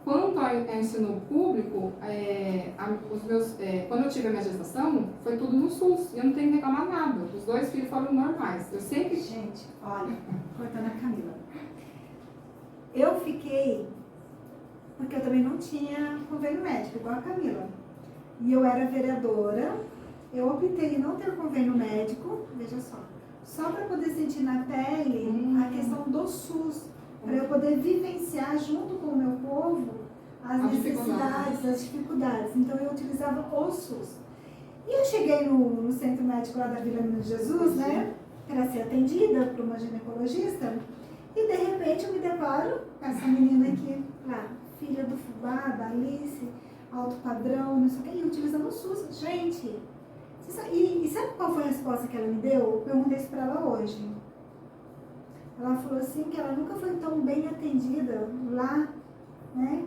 Quanto ao ensino público, quando eu tive a minha gestação, foi tudo no SUS. E eu não tenho que reclamar nada. Os 2 filhos foram normais. Eu sempre... Gente, olha, cortando a Camila. Eu fiquei... Porque eu também não tinha convênio médico, igual a Camila. E eu era vereadora. Eu optei em não ter convênio médico, veja só para poder sentir na pele a questão do SUS. Para eu poder vivenciar junto com o meu povo as necessidades, as dificuldades. Então eu utilizava o SUS. E eu cheguei no centro médico lá da Vila Menino Jesus, né, para ser atendida por uma ginecologista, e de repente eu me deparo com essa menina aqui, lá, filha do fubá, da Alice, alto padrão, não sei o que, e utilizando o SUS. Gente, e sabe qual foi a resposta que ela me deu? Eu perguntei isso para ela hoje. Ela falou assim que ela nunca foi tão bem atendida lá, né,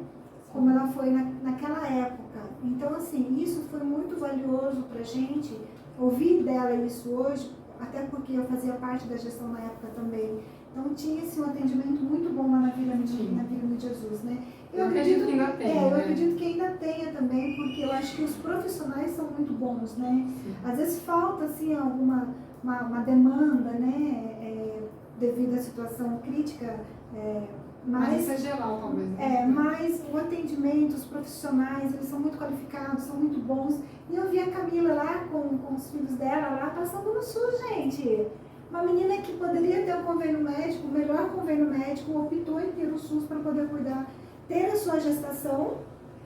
como ela foi naquela época. Então, assim, isso foi muito valioso pra gente, ouvir dela isso hoje, até porque eu fazia parte da gestão na época também. Então, tinha esse um atendimento muito bom lá na Vila de Jesus, né? Eu acredito que ainda tem. Eu acredito que ainda tenha também, porque eu acho que os profissionais são muito bons, né? Sim. Às vezes falta, assim, uma demanda, né? Devido à situação crítica, mas isso é geral, talvez. Né? Mas o atendimento, os profissionais, eles são muito qualificados, são muito bons. E eu vi a Camila lá com os filhos dela lá passando no SUS, gente. Uma menina que poderia ter um convênio médico, o melhor convênio médico, optou em ter o SUS para poder cuidar, ter a sua gestação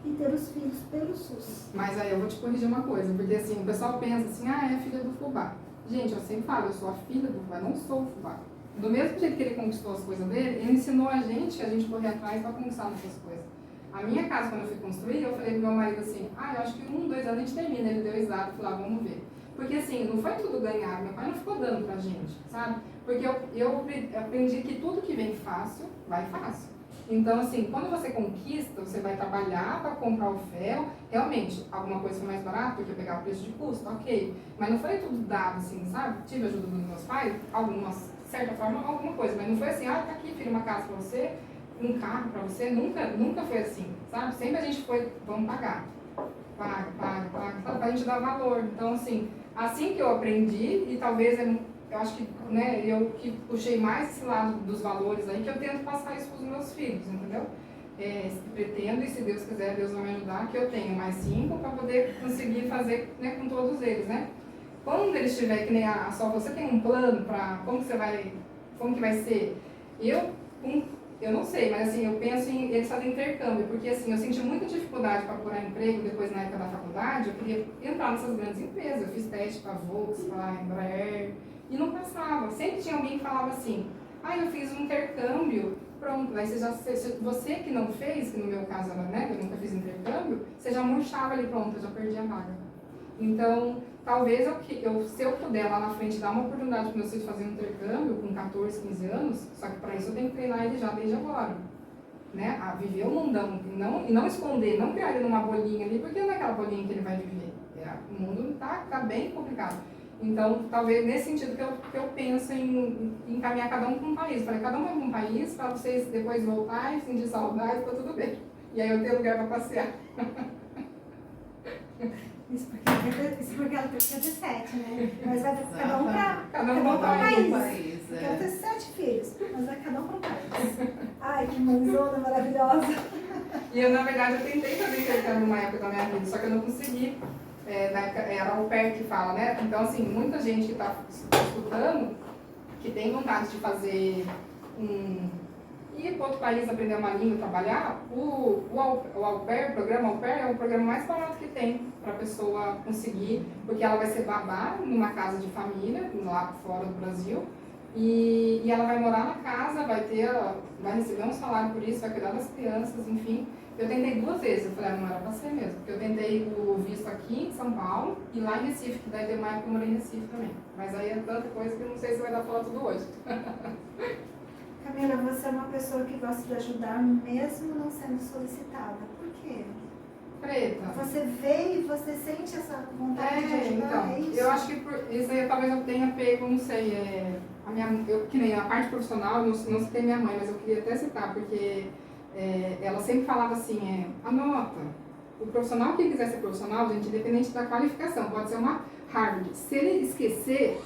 e ter os filhos pelo SUS. Mas aí eu vou te corrigir uma coisa, porque assim, o pessoal pensa assim, é filha do fubá. Gente, eu sempre falo, eu sou a filha do fubá, não sou o fubá. Do mesmo jeito que ele conquistou as coisas dele, ele ensinou a gente correr atrás para conquistar nossas coisas. A minha casa, quando eu fui construir, eu falei pro meu marido assim, eu acho que 1, 2 anos a gente termina. Ele deu risada, eu falei, vamos ver. Porque assim, não foi tudo ganhado, meu pai não ficou dando pra gente, sabe? Porque eu aprendi que tudo que vem fácil, vai fácil. Então assim, quando você conquista, você vai trabalhar para comprar o ferro, realmente, alguma coisa foi mais barata, porque eu pegava o preço de custo, ok. Mas não foi tudo dado assim, sabe? Tive ajuda dos meus pais, de certa forma, alguma coisa, mas não foi assim, tá aqui, filho, uma casa pra você, um carro pra você, nunca foi assim, sabe? Sempre a gente foi, vamos pagar, paga, sabe? Pra gente dar valor. Então, assim que eu aprendi, e talvez eu acho que, né, eu que puxei mais esse lado dos valores aí, que eu tento passar isso pros meus filhos, entendeu? pretendo, e se Deus quiser, Deus vai me ajudar, que eu tenho mais 5 para poder conseguir fazer, né, com todos eles, né? Quando eles tiverem, que nem a Sol, você tem um plano para como que vai ser? Eu não sei, mas assim, eu penso em eles fazerem intercâmbio, porque assim, eu senti muita dificuldade para procurar emprego depois na época da faculdade, eu queria entrar nessas grandes empresas, eu fiz teste para a Volkswagen, para a Embraer, e não passava. Sempre tinha alguém que falava assim, eu fiz um intercâmbio, pronto, aí você que não fez, que no meu caso era, né, que eu nunca fiz intercâmbio, você já murchava ali, pronto, eu já perdi a vaga. Então, talvez se eu puder lá na frente dar uma oportunidade para meus filhos fazer um intercâmbio com 14, 15 anos, só que para isso eu tenho que treinar ele já desde agora, né? A viver o mundão e não esconder, não criar ele numa bolinha ali, porque não é aquela bolinha que ele vai viver. O mundo tá bem complicado. Então, talvez nesse sentido que eu penso em encaminhar cada um para um país. Para cada um para um país, para vocês depois voltarem, sentir saudade, tá tudo bem. E aí eu tenho lugar para passear. Isso porque ela tem 7, né? Mas vai cada um para um país. Porque ela tem 7 filhos, mas vai cada um para um país. Ai, que mãezona maravilhosa. E eu, na verdade, eu tentei fazer intercâmbio numa época da minha vida, só que eu não consegui. Na época, era o PER que fala, né? Então, assim, muita gente que está escutando, que tem vontade de fazer ir para outro país aprender uma língua, trabalhar, o au pair, o programa au pair é o programa mais barato que tem para a pessoa conseguir, porque ela vai ser babá numa casa de família, lá fora do Brasil, e ela vai morar na casa, vai receber um salário por isso, vai cuidar das crianças, enfim. Eu tentei 2 vezes, eu falei, não era para ser mesmo, porque eu tentei o visto aqui em São Paulo e lá em Recife, que daí tem uma época que eu morei em Recife também. Mas aí é tanta coisa que eu não sei se vai dar pra falar tudo hoje. Camila, você é uma pessoa que gosta de ajudar mesmo não sendo solicitada. Por quê? Preta. Você vê e você sente essa vontade de ajudar, então, é isso? eu acho que isso aí talvez eu tenha pego, não sei, que nem a parte profissional, não citei minha mãe, mas eu queria até citar, porque ela sempre falava assim, anota, o profissional que quiser ser profissional, gente, independente da qualificação, pode ser uma Harvard, se ele esquecer,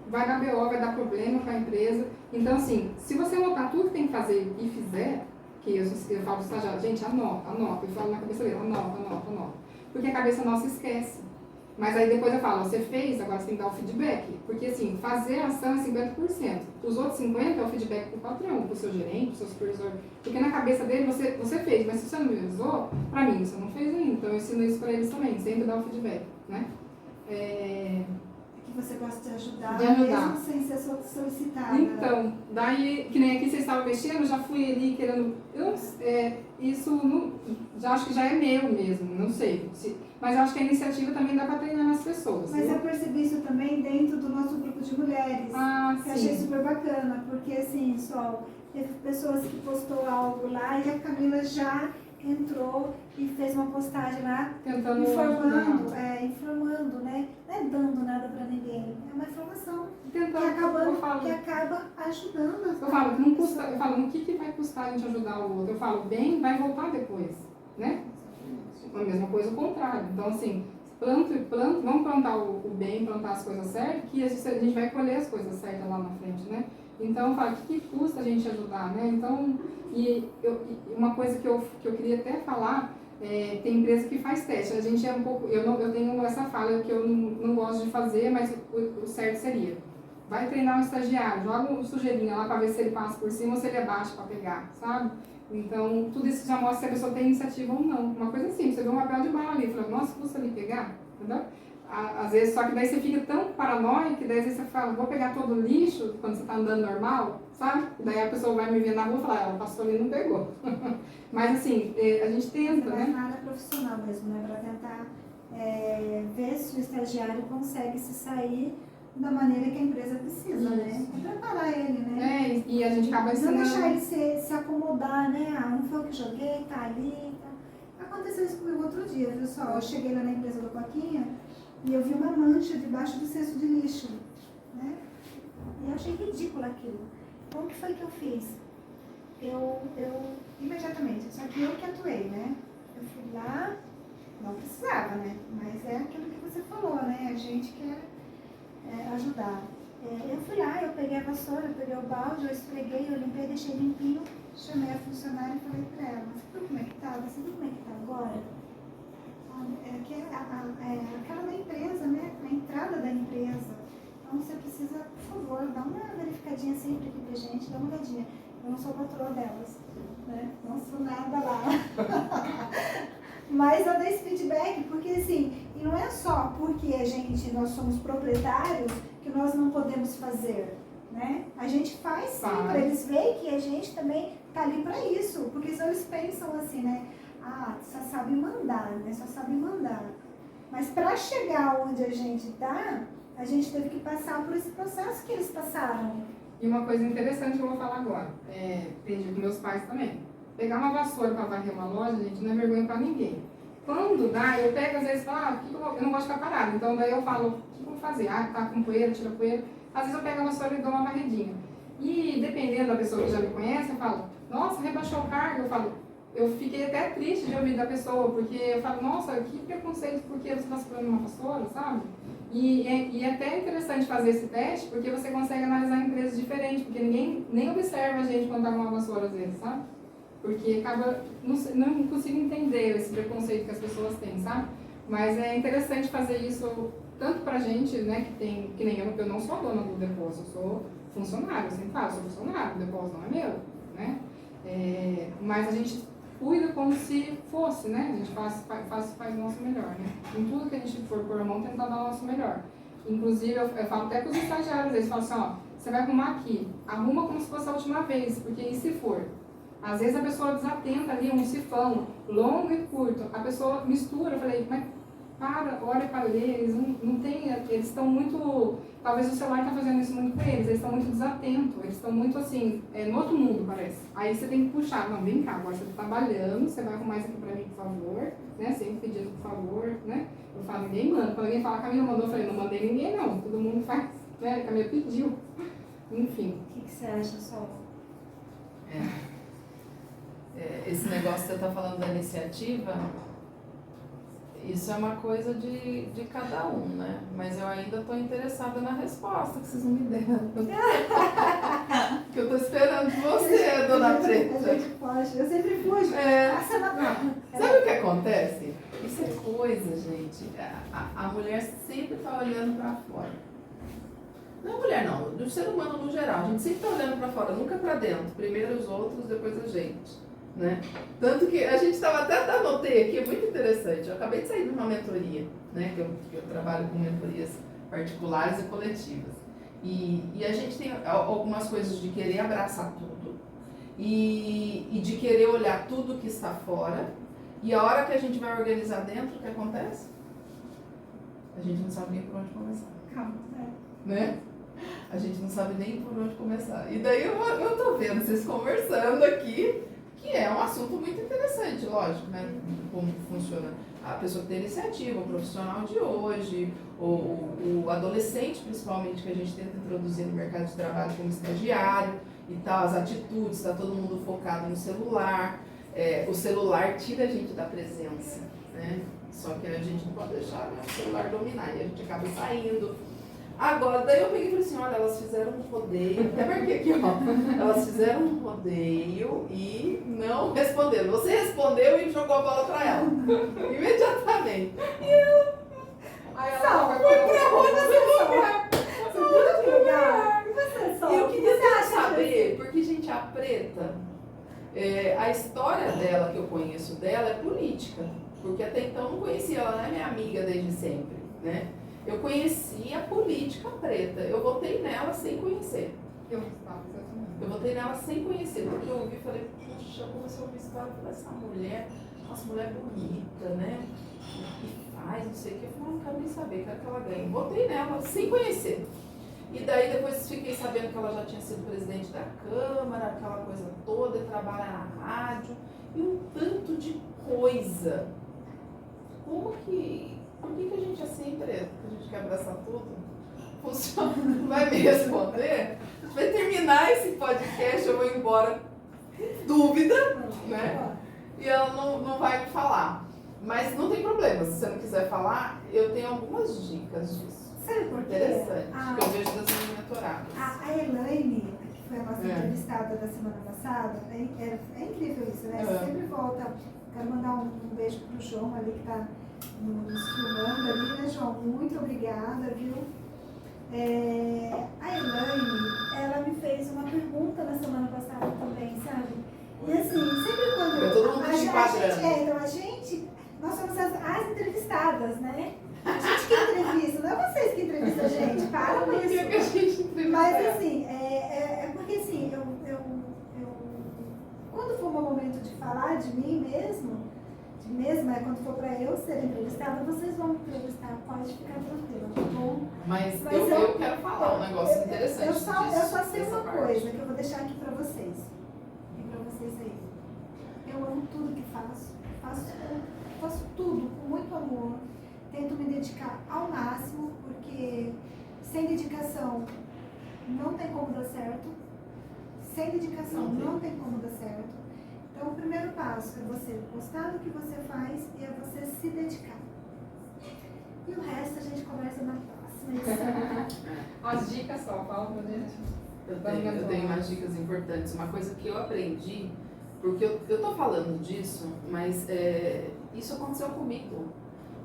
vai dar BO, vai dar problema para a empresa. Então, assim, se você anotar tudo que tem que fazer e fizer, que eu falo para o estagiário, gente, anota. Eu falo na cabeça dele, anota. Porque a cabeça nossa esquece. Mas aí depois eu falo, você fez, agora você tem que dar o feedback. Porque, assim, fazer a ação é 50%. Os outros 50% é o feedback para o patrão, para o seu gerente, para o seu supervisor. Porque na cabeça dele você fez, mas se você não me avisou, para mim você não fez ainda. Então eu ensino isso para eles também, sempre dar o feedback, né? Que você gosta de ajudar, ajudar, mesmo sem ser solicitada. Então, daí, que nem aqui vocês estavam mexendo, eu já fui ali querendo. Isso não, já acho que já é meu mesmo, não sei. Mas eu acho que a iniciativa também dá para treinar nas pessoas. Mas eu percebi isso também dentro do nosso grupo de mulheres. Que eu achei super bacana, porque assim, Sol, teve pessoas que postou algo lá e a Camila já entrou e fez uma postagem lá tentando informando, né? Não é dando nada pra ninguém, é uma informação que acaba ajudando as pessoas. Não custa, eu falo, o que vai custar a gente ajudar o outro? Eu falo, bem, vai voltar depois, né? A mesma coisa, o contrário. Então, assim, vamos plantar o bem, plantar as coisas certas, que a gente vai colher as coisas certas lá na frente, né? Então, eu falo, o que custa a gente ajudar, né? Então, uma coisa que eu queria até falar, tem empresa que faz teste. A gente é um pouco, eu tenho essa fala que eu não gosto de fazer, mas o certo seria, vai treinar um estagiário, joga uma sujeirinha lá para ver se ele passa por cima ou se ele abaixa para pegar, sabe? Então, tudo isso já mostra se a pessoa tem iniciativa ou não. Uma coisa assim, você vê um papel de bala ali, fala, nossa, custa ali pegar, entendeu? Às vezes, só que daí você fica tão paranoico que daí às vezes você fala, vou pegar todo o lixo quando você está andando normal, sabe? Daí a pessoa vai me ver na rua e falar, ela passou ali e não pegou. Mas assim, a gente tenta, né? Na área profissional mesmo, né? Para tentar ver se o estagiário consegue se sair da maneira que a empresa precisa, né? Preparar ele, né? E a gente acaba ensinando. Não deixar ele se acomodar, né? Não foi o que joguei, tá ali. Tá. Aconteceu isso comigo outro dia, viu só? Eu cheguei lá na empresa do Coquinha e eu vi uma mancha debaixo do cesto de lixo, né? E eu achei ridículo aquilo. Então, o que foi que eu fiz? Eu imediatamente, só que eu que atuei, né? Eu fui lá, não precisava, né? Mas é aquilo que você falou, né? A gente quer ajudar. Eu fui lá, eu peguei a vassoura, eu peguei o balde, eu esfreguei, eu limpei, deixei limpinho, chamei a funcionária e falei pra ela, fala assim, como é que tá agora? Que é aquela da empresa, né? A entrada da empresa. Então você precisa, por favor, dar uma verificadinha sempre aqui pra gente, dá uma olhadinha. Eu não sou patroa delas, né? Não sou nada lá. Mas eu dei esse feedback, porque assim, e não é só porque nós somos proprietários que nós não podemos fazer, né? A gente faz sim, para eles verem que a gente também tá ali para isso, porque senão eles pensam assim, né? Ah, só sabe mandar, né? Só sabe mandar. Mas para chegar onde a gente tá, a gente teve que passar por esse processo que eles passaram. E uma coisa interessante que eu vou falar agora, aprendi com meus pais também. Pegar uma vassoura para varrer uma loja, gente, não é vergonha para ninguém. Quando dá, eu pego às vezes e falo, eu não gosto de ficar parada. Então daí eu falo, o que eu vou fazer? Tá com poeira, tira poeira. Às vezes eu pego a vassoura e dou uma varredinha. E dependendo da pessoa que já me conhece, eu falo, nossa, rebaixou o cargo. Eu fiquei até triste de ouvir da pessoa, porque eu falo, nossa, que preconceito, porque você está segurando uma vassoura, sabe? E é até interessante fazer esse teste, porque você consegue analisar empresas diferentes, porque ninguém nem observa a gente quando está com uma vassoura às vezes, sabe? Porque acaba, não consigo entender esse preconceito que as pessoas têm, sabe? Mas é interessante fazer isso tanto pra gente, né, que nem eu não sou dona do depósito, eu sou funcionário, eu sempre falo, sou funcionário, o depósito não é meu, né? Mas a gente cuida como se fosse, né? A gente faz o nosso melhor, né? Em tudo que a gente for pôr a mão, tentar dar o nosso melhor. Inclusive, eu falo até com os estagiários, eles falam assim, ó, você vai arrumar aqui, arruma como se fosse a última vez, porque e se for? Às vezes a pessoa desatenta ali, um sifão, longo e curto, a pessoa mistura, eu falei, mas olha para ler, eles não têm, eles estão muito, talvez o celular está fazendo isso muito com eles estão muito desatentos, eles estão muito assim, no outro mundo parece. Aí você tem que puxar, não, vem cá, agora você está trabalhando, você vai arrumar isso aqui para mim, por favor, né, sempre pedindo por favor, né, eu falo, ninguém manda, quando alguém fala, Camila mandou, eu falei, não mandei ninguém não, todo mundo faz, né, a Camila pediu, enfim. O que você acha, Sol? Esse negócio que você está falando da iniciativa, isso é uma coisa de cada um, né? Mas eu ainda estou interessada na resposta que vocês não me deram. Que eu estou esperando de você, dona Preta. A gente foge, eu sempre fujo. Sabe o que acontece? Isso é coisa, gente. A mulher sempre está olhando para fora. Não a mulher não, do ser humano no geral. A gente sempre está olhando para fora, nunca para dentro. Primeiro os outros, depois a gente. Né? Tanto que a gente estava até anotei aqui, é muito interessante. Eu acabei de sair de uma mentoria, né? que eu trabalho com mentorias particulares e coletivas. E a gente tem algumas coisas de querer abraçar tudo e de querer olhar tudo que está fora. E a hora que a gente vai organizar dentro, o que acontece? A gente não sabe nem por onde começar. Calma, né? A gente não sabe nem por onde começar. E daí eu tô vendo vocês conversando aqui, que é um assunto muito interessante, lógico, né? Como funciona a pessoa que tem iniciativa, o profissional de hoje, o adolescente, principalmente, que a gente tenta introduzir no mercado de trabalho como estagiário e tal, as atitudes, está todo mundo focado no celular. O celular tira a gente da presença, né? Só que a gente não pode deixar, né, o celular dominar e a gente acaba saindo. Agora, daí eu peguei e falei assim, olha, elas fizeram um rodeio, até marquei aqui, ó, elas fizeram um rodeio e não responderam. Você respondeu e jogou a bola pra ela, imediatamente. E eu, aí ela foi pra rua nesse lugar. E eu queria saber, porque, gente, a Preta, a história dela, que eu conheço dela, é política. Porque até então eu não conhecia, ela não é minha amiga desde sempre, né? Eu conheci a política preta, eu votei nela sem conhecer. Eu votei nela sem conhecer, porque eu ouvi e falei, puxa, eu comecei a ouvir história dessa mulher, nossa, mulher bonita, né? E faz, não sei o que, eu falei, não quero nem saber, quero que ela ganhe. Votei nela sem conhecer. E daí depois fiquei sabendo que ela já tinha sido presidente da Câmara, aquela coisa toda, e trabalha na rádio, e um tanto de coisa. Como que... Por que a gente é sempre, a gente quer abraçar tudo? Funciona, não vai me responder? A gente vai terminar esse podcast, eu vou embora com dúvida, né? E ela não vai me falar. Mas não tem problema, se você não quiser falar, eu tenho algumas dicas disso. Sabe por quê? Interessante, que eu vejo das minhas mentoradas. A Elaine, que foi a nossa entrevistada da semana passada, é incrível isso, né? Sempre volta Tá? Quero mandar um beijo pro João ali que está nos filmando ali, né, João? Muito obrigada, viu? A Elaine, ela me fez uma pergunta na semana passada também, sabe? E assim, sempre quando todo mundo te enquadrando. Nós somos as entrevistadas, né? A gente que entrevista, não é vocês que entrevistam a gente, para com isso. Mas assim, é porque assim, quando for o meu momento de falar de mim mesmo, quando for para eu ser entrevistada, vocês vão me entrevistar, pode ficar tranquila, tá bom? Mas eu quero falar um negócio interessante. Eu só sei uma coisa que eu vou deixar aqui para vocês. E para vocês aí. Eu amo tudo que faço tudo com muito amor. Tento me dedicar ao máximo, porque sem dedicação não tem como dar certo. Sem dedicação não tem como dar certo. Então, o primeiro passo é você gostar do que você faz e é você se dedicar. E o resto a gente conversa na próxima edição. As dicas só, fala pra gente. Eu tenho umas dicas importantes. Uma coisa que eu aprendi, porque eu tô falando disso, mas isso aconteceu comigo.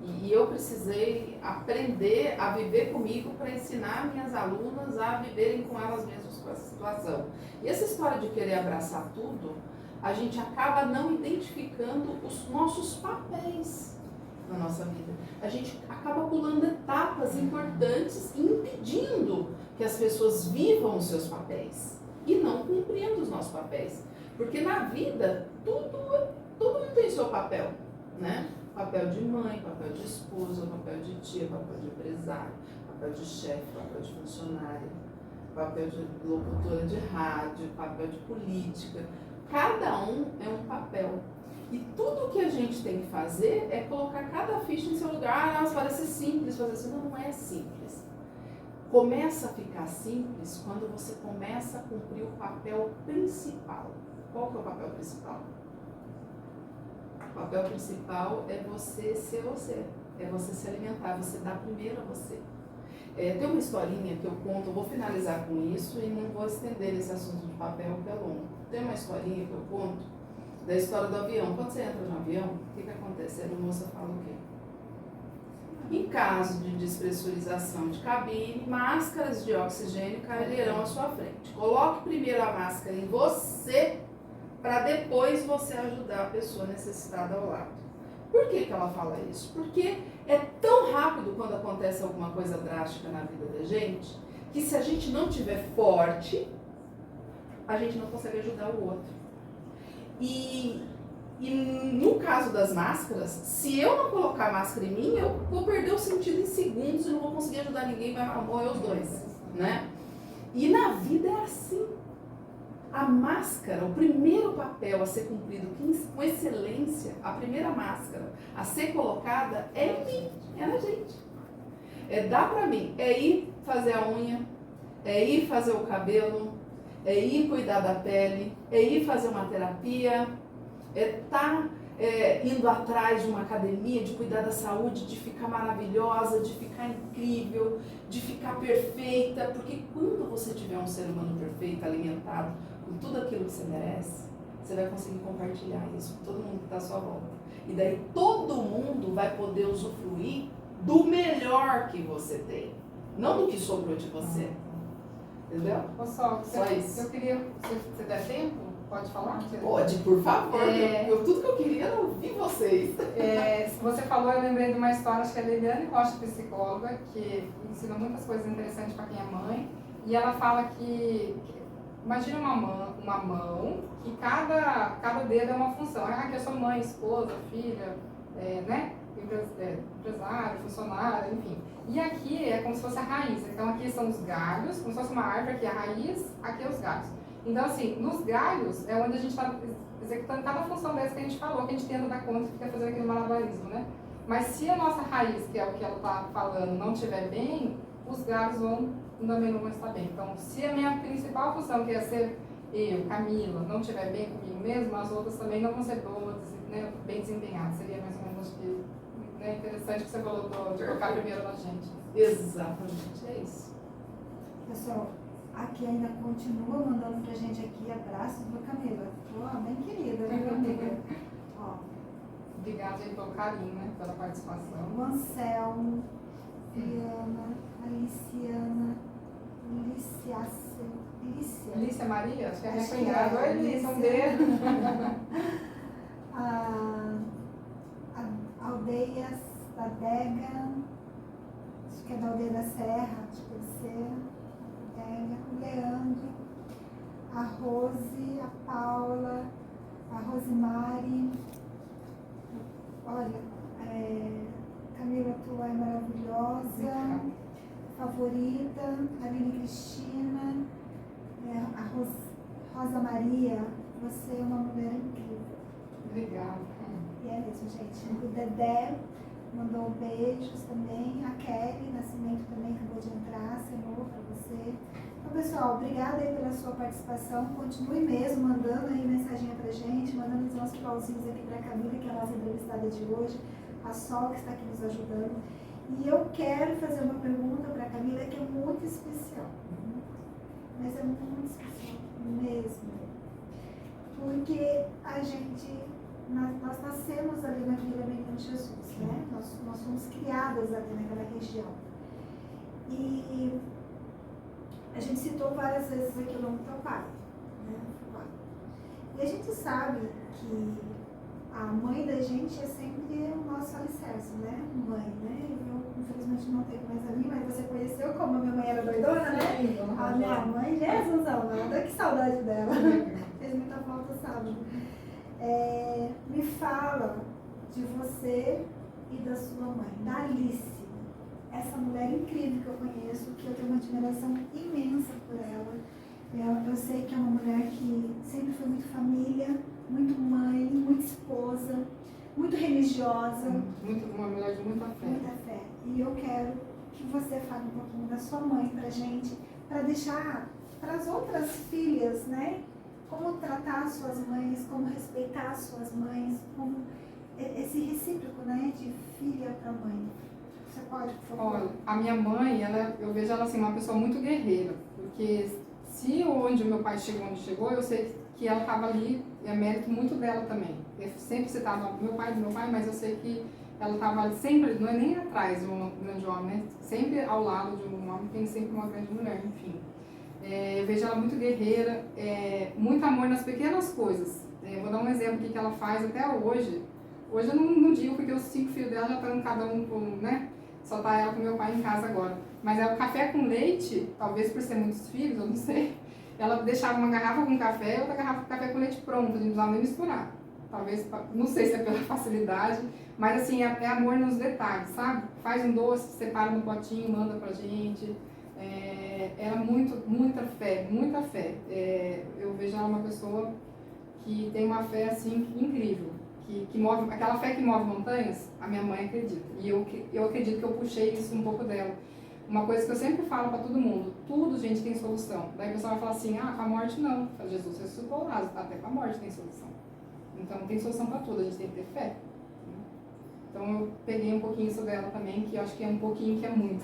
E eu precisei aprender a viver comigo para ensinar minhas alunas a viverem com elas mesmas com essa situação. E essa história de querer abraçar tudo, a gente acaba não identificando os nossos papéis na nossa vida. A gente acaba pulando etapas importantes e impedindo que as pessoas vivam os seus papéis e não cumprindo os nossos papéis. Porque na vida, todo mundo tem seu papel, né? Papel de mãe, papel de esposa, papel de tia, papel de empresário, papel de chefe, papel de funcionária, papel de locutora de rádio, papel de política. Cada um é um papel. E tudo que a gente tem que fazer é colocar cada ficha em seu lugar. Nossa, parece simples fazer assim. Não é simples. Começa a ficar simples quando você começa a cumprir o papel principal. Qual que é o papel principal? O papel principal é você ser você. É você se alimentar, você dar primeiro a você. Tem uma historinha que eu conto, eu vou finalizar com isso e não vou estender esse assunto de papel, que é longo. Tem uma historinha que eu conto da história do avião. Quando você entra no avião, o que acontece? A moça fala o quê? Em caso de despressurização de cabine, máscaras de oxigênio cairão à sua frente. Coloque primeiro a máscara em você, para depois você ajudar a pessoa necessitada ao lado. Por que ela fala isso? Porque é tão rápido quando acontece alguma coisa drástica na vida da gente, que se a gente não tiver forte, a gente não consegue ajudar o outro. E no caso das máscaras, se eu não colocar a máscara em mim, eu vou perder o sentido em segundos e não vou conseguir ajudar ninguém, vai morrer os dois, né? E na vida é assim. A máscara, o primeiro papel a ser cumprido com excelência, a primeira máscara a ser colocada é em mim, é na gente. Dar pra mim, é ir fazer a unha, é ir fazer o cabelo, é ir cuidar da pele, é ir fazer uma terapia, é estar indo atrás de uma academia, de cuidar da saúde, de ficar maravilhosa, de ficar incrível, de ficar perfeita, porque quando você tiver um ser humano perfeito, alimentado, com tudo aquilo que você merece, você vai conseguir compartilhar isso com todo mundo que está à sua volta. E daí todo mundo vai poder usufruir do melhor que você tem, não do que sobrou de você. Entendeu? Só isso. Eu queria, se você der tempo, pode falar? Pode, por favor. Tudo que eu queria era ouvir vocês. Você falou, eu lembrei de uma história, acho que é a Liliane Rocha, psicóloga, que ensina muitas coisas interessantes para quem é mãe. E ela fala que imagina uma mão que cada dedo é uma função. Aqui eu sou mãe, esposa, filha, né? Empresário, funcionário, enfim. E aqui é como se fosse a raiz. Então aqui são os galhos, como se fosse uma árvore, aqui é a raiz, aqui é os galhos. Então assim, nos galhos é onde a gente está executando cada função dessa que a gente falou, que a gente tenta dar conta e fica fazendo aquele malabarismo, né? Mas se a nossa raiz, que é o que ela está falando, não estiver bem, os galhos também não vão estar bem. Então, se a minha principal função, que é ser eu, Camila, não estiver bem comigo mesmo, as outras também não vão ser boas, né, bem desempenhadas. Seria mais ou menos interessante que você falou de colocar primeiro na gente. Exatamente, é isso. Pessoal, aqui ainda continua mandando pra gente aqui abraços do Camila. Bem querida, né, amiga? Ó, Obrigada aí pelo carinho, né? Pela participação. O Anselmo, Liana, Aliciana, Lícia Maria, acho que é a minha Acho que cunhada. é. Oi, Lícia, um beijo. a Aldeias da Dega, acho que é da Aldeia da Serra, acho que deve ser. Dega, o Leandro, a Rose, a Paula, a Rosemary. Olha, Camila, tu é maravilhosa. Favorita, a Aline Cristina, a Rosa Maria, você é uma mulher incrível. Obrigada. E é mesmo, gente. O Dedé mandou beijos também. A Kelly Nascimento também acabou de entrar, assinou para você. Então, pessoal, obrigada aí pela sua participação. Continue mesmo mandando aí mensaginha pra gente, mandando os nossos pauzinhos aqui para a Camila, que é a nossa entrevistada de hoje, a Sol, que está aqui nos ajudando. E eu quero fazer uma pergunta para a Camila que é muito especial. Mas é muito especial mesmo. Porque a gente, nós nascemos ali na Vila Menino Jesus, né? Nós fomos criadas ali naquela região. E a gente citou várias vezes aqui o nome do teu pai, né? E a gente sabe que a mãe da gente é sempre o nosso alicerce, né? Mãe, né? Eu, infelizmente, não tenho mais a minha, mas você conheceu como a minha mãe era doidona, né? Sim, A minha mãe, Jesus amada, que saudade dela. Fez muita falta, sabe? Me fala de você e da sua mãe, da Alice. Essa mulher incrível que eu conheço, que eu tenho uma admiração imensa por ela. Eu sei que é uma mulher que sempre foi muito família, muito mãe, muito esposa, muito religiosa. Uma mulher de muita fé. Muita fé. E eu quero que você fale um pouquinho da sua mãe pra gente, para deixar para as outras filhas, né? Como tratar as suas mães, como respeitar as suas mães, como esse recíproco, né? De filha para mãe. Você pode, por favor? Olha, a minha mãe, eu vejo ela assim, uma pessoa muito guerreira. Porque se onde o meu pai chegou, onde chegou, eu sei que ela estava ali, e é mérito muito dela também. Eu sempre citava do meu pai, mas eu sei que ela estava sempre, não é nem atrás de um grande homem, né? Sempre ao lado de um homem, tem sempre uma grande mulher, enfim. Eu vejo ela muito guerreira, muito amor nas pequenas coisas. Vou dar um exemplo que ela faz até hoje. Hoje eu não digo porque os 5 filhos dela já estão cada um com, né? Só tá ela com meu pai em casa agora. Mas o café com leite, talvez por ser muitos filhos, eu não sei. Ela deixava uma garrafa com café e outra garrafa com café com leite pronto, a gente não precisava nem misturar. Talvez, não sei se é pela facilidade, mas assim, é amor nos detalhes, sabe? Faz um doce, separa no potinho, manda pra gente. Era muita fé, muita fé. Eu vejo ela uma pessoa que tem uma fé assim incrível. Que move, aquela fé que move montanhas, a minha mãe acredita. E eu acredito que eu puxei isso um pouco dela. Uma coisa que eu sempre falo para todo mundo, tudo, gente, tem solução. Daí o pessoal vai falar assim, com a morte não. Jesus ressuscitou lá, até com a morte tem solução. Então tem solução para tudo, a gente tem que ter fé. Então eu peguei um pouquinho isso dela também, que eu acho que é um pouquinho que é muito.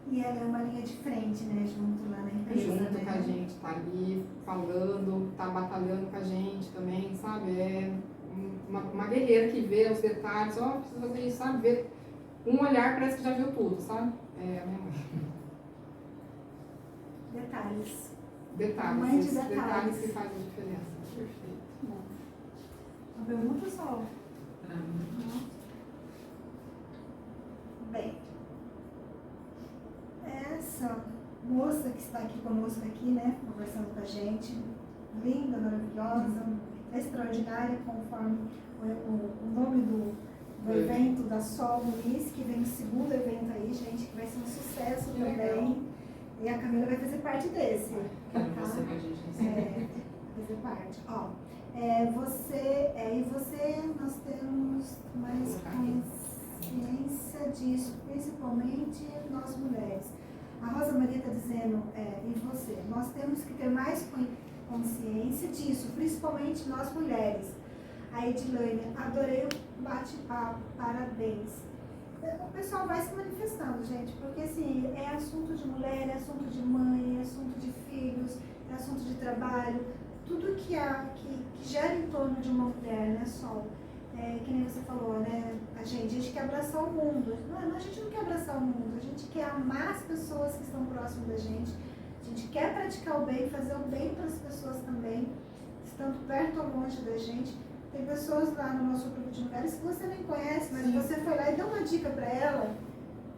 E ela é uma linha de frente, né, junto lá na empresa, Junto né? com a gente, tá ali falando, tá batalhando com a gente também, sabe? É uma guerreira que vê os detalhes, precisa fazer isso, sabe? Ver um olhar parece que já viu tudo, sabe? É a minha mãe. Detalhes. Detalhes, Mãe de esses detalhes. detalhes que fazem a diferença. Perfeito. Uma pergunta só. Bem, essa moça que está aqui conosco aqui, né, conversando com a gente, linda, maravilhosa, extraordinária, conforme o nome do evento da Sol Muniz, que vem o segundo evento aí, gente, que vai ser um sucesso Que também. legal. E a Camila vai fazer parte desse. Tá? Você com a gente. Fazer parte. E você, nós temos mais consciência disso, principalmente nós mulheres. A Rosa Maria está dizendo, e você, nós temos que ter mais consciência disso, principalmente nós mulheres. A Edilane, adorei o bate-papo, parabéns. O pessoal vai se manifestando, gente, porque assim, é assunto de mulher, é assunto de mãe, é assunto de filhos, é assunto de trabalho, tudo que gira em torno de uma mulher, né, Sol? que nem você falou, né? A gente quer abraçar o mundo. Não, a gente não quer abraçar o mundo, a gente quer amar as pessoas que estão próximas da gente. A gente quer praticar o bem, fazer o bem para as pessoas também, estando perto ou longe da gente. Tem pessoas lá no nosso grupo de mulheres que você nem conhece, mas você foi lá e deu uma dica para ela.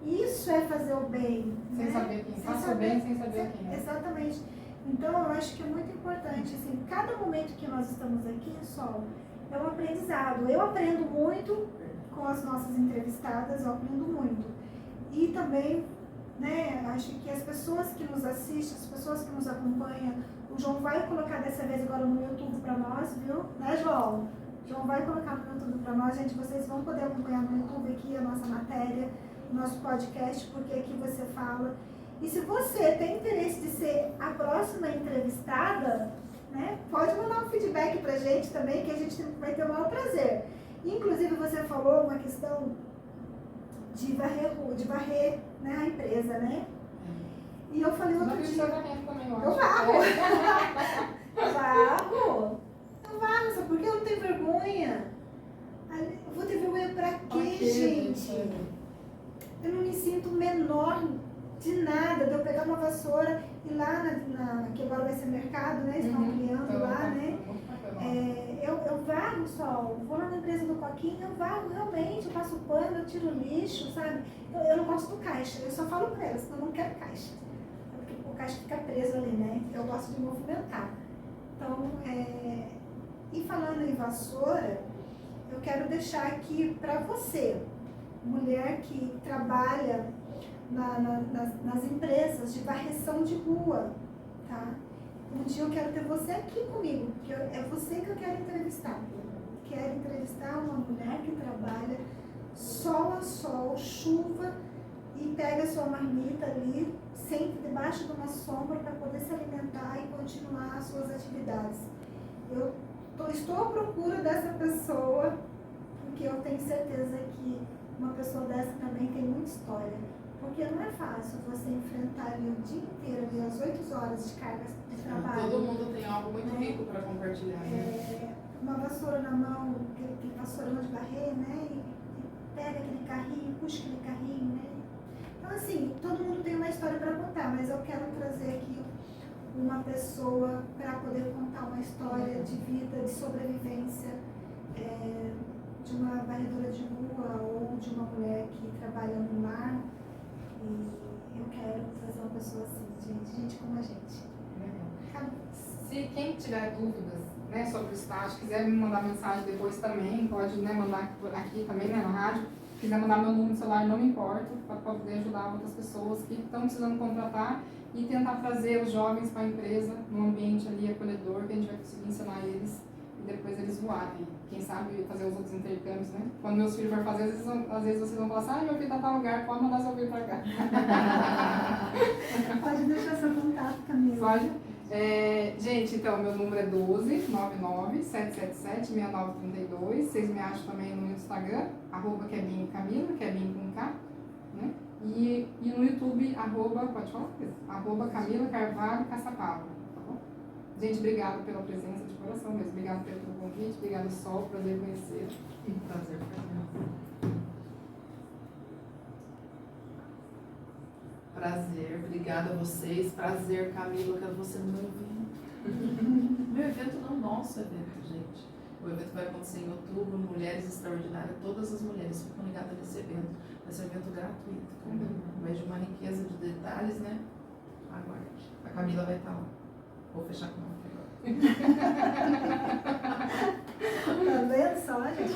Isso é fazer o bem. Sem né? saber quem faça o bem, sem saber quem é. Exatamente. Então, eu acho que é muito importante, assim, cada momento que nós estamos aqui, Sol, é um aprendizado. Eu aprendo muito com as nossas entrevistadas, eu aprendo muito. E também, né, acho que as pessoas que nos assistem, as pessoas que nos acompanham, o João vai colocar dessa vez agora no YouTube para nós, viu? Né, João? O João vai colocar no YouTube para nós, gente, vocês vão poder acompanhar no YouTube aqui a nossa matéria, o nosso podcast, porque aqui você fala. E se você tem interesse de ser a próxima entrevistada, né, pode mandar um feedback pra gente também, que a gente vai ter o maior prazer. Inclusive, você falou uma questão de varrer, né, a empresa, né? E eu falei outro dia... Também, eu varro, sabe por quê? Eu não tenho vergonha. Eu vou ter vergonha pra quê, gente? Eu não me sinto menor de nada, de eu pegar uma vassoura e lá que agora vai ser mercado, né? Estão ampliando lá, né? Eu varro, Sol, vou lá na empresa do Coquinho, eu varro realmente, eu passo pano, eu tiro lixo, sabe? Eu não gosto do caixa, eu só falo pra elas que eu não quero caixa. Porque o caixa fica preso ali, né? Eu gosto de movimentar. Então, e falando em vassoura, eu quero deixar aqui pra você, mulher que trabalha nas empresas de varreção de rua, tá? Um dia eu quero ter você aqui comigo, porque é você que eu quero entrevistar. Quero entrevistar uma mulher que trabalha sol a sol, chuva, e pega a sua marmita ali, senta debaixo de uma sombra para poder se alimentar e continuar as suas atividades. Eu estou à procura dessa pessoa, porque eu tenho certeza que uma pessoa dessa também tem muita história. Porque não é fácil você enfrentar ali o dia inteiro, ali, as 8 horas de carga de trabalho. Todo mundo tem algo muito rico para compartilhar, né? Uma vassoura na mão, aquele vassourão de varrer, né? E pega aquele carrinho, puxa aquele carrinho, né? Então, assim, todo mundo tem uma história para contar, mas eu quero trazer aqui uma pessoa para poder contar uma história de vida, de sobrevivência, de uma varredora de rua ou de uma mulher que trabalha no lar. E eu quero trazer uma pessoa assim, gente como a gente. Se quem tiver dúvidas, né, sobre o estágio, quiser me mandar mensagem depois também, pode, né, mandar aqui também, né, na rádio. Se quiser mandar meu número de celular, não me importo, para poder ajudar outras pessoas que estão precisando contratar e tentar trazer os jovens para a empresa, num ambiente ali acolhedor, que a gente vai conseguir ensinar eles e depois eles voarem. Quem sabe fazer os outros intercâmbios, né? Quando meus filhos forem fazer, às vezes vocês vão falar assim, meu filho tá em tal lugar, pode mandar seu filho para cá. Pode deixar seu contato, Camila. Pode. Gente, então, meu número é 12-99-777-6932. Vocês me acham também no Instagram, @quebinho_camila, Quebinho com K, né? E no YouTube, pode falar? @Camila Carvalho Caçapava, tá bom? Gente, obrigada pela presença de coração mesmo. Obrigada pelo convite, obrigada, Sol, prazer conhecer. Prazer pra mim. Prazer, obrigada a vocês. Prazer, Camila, quero você no meu evento. Meu evento não é o nosso evento, gente. O evento vai acontecer em outubro, Mulheres Extraordinárias. Todas as mulheres ficam ligadas nesse evento. Vai ser um evento gratuito, mas de uma riqueza de detalhes, né? Aguarde. A Camila vai estar lá. Vou fechar com ela agora. Tá vendo só, gente?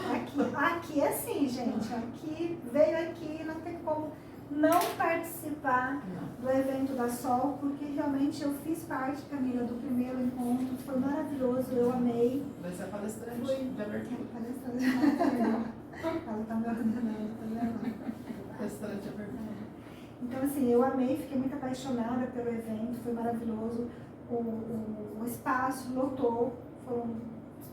Aqui é assim, gente. Aqui, veio aqui, não tem como não participar do evento da Sol, porque realmente eu fiz parte, Camila, do primeiro encontro, foi maravilhoso, eu amei. Vai ser a palestrante de abertura. Ela tá me ordenando, Palestrante de abertura. Então, assim, eu amei, fiquei muito apaixonada pelo evento, foi maravilhoso. O espaço lotou, foram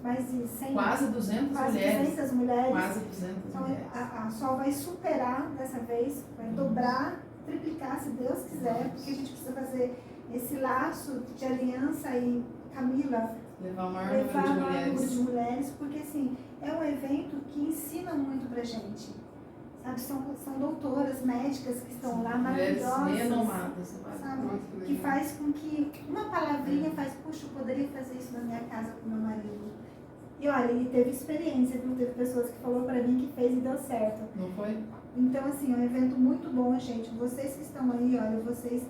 mais de 100, quase 200 mulheres. 200 mulheres. Quase 200 então, mulheres. A Sol vai superar dessa vez, vai dobrar, triplicar, se Deus quiser, porque a gente precisa fazer esse laço de aliança e, Camila, levar o maior número número de mulheres. Porque, assim, é um evento que conta muito pra gente. Sabe, são doutoras, médicas que estão lá, Mulheres maravilhosas. renomadas, Sabe? Nossa, que Que legal. faz com que uma palavrinha faz, puxa, eu poderia fazer isso na minha casa com meu marido. E olha, ele teve experiência, viu? Teve pessoas que falou pra mim que fez e deu certo. Não foi? Então, assim, é um evento muito bom, gente. Vocês que estão aí, olha, vocês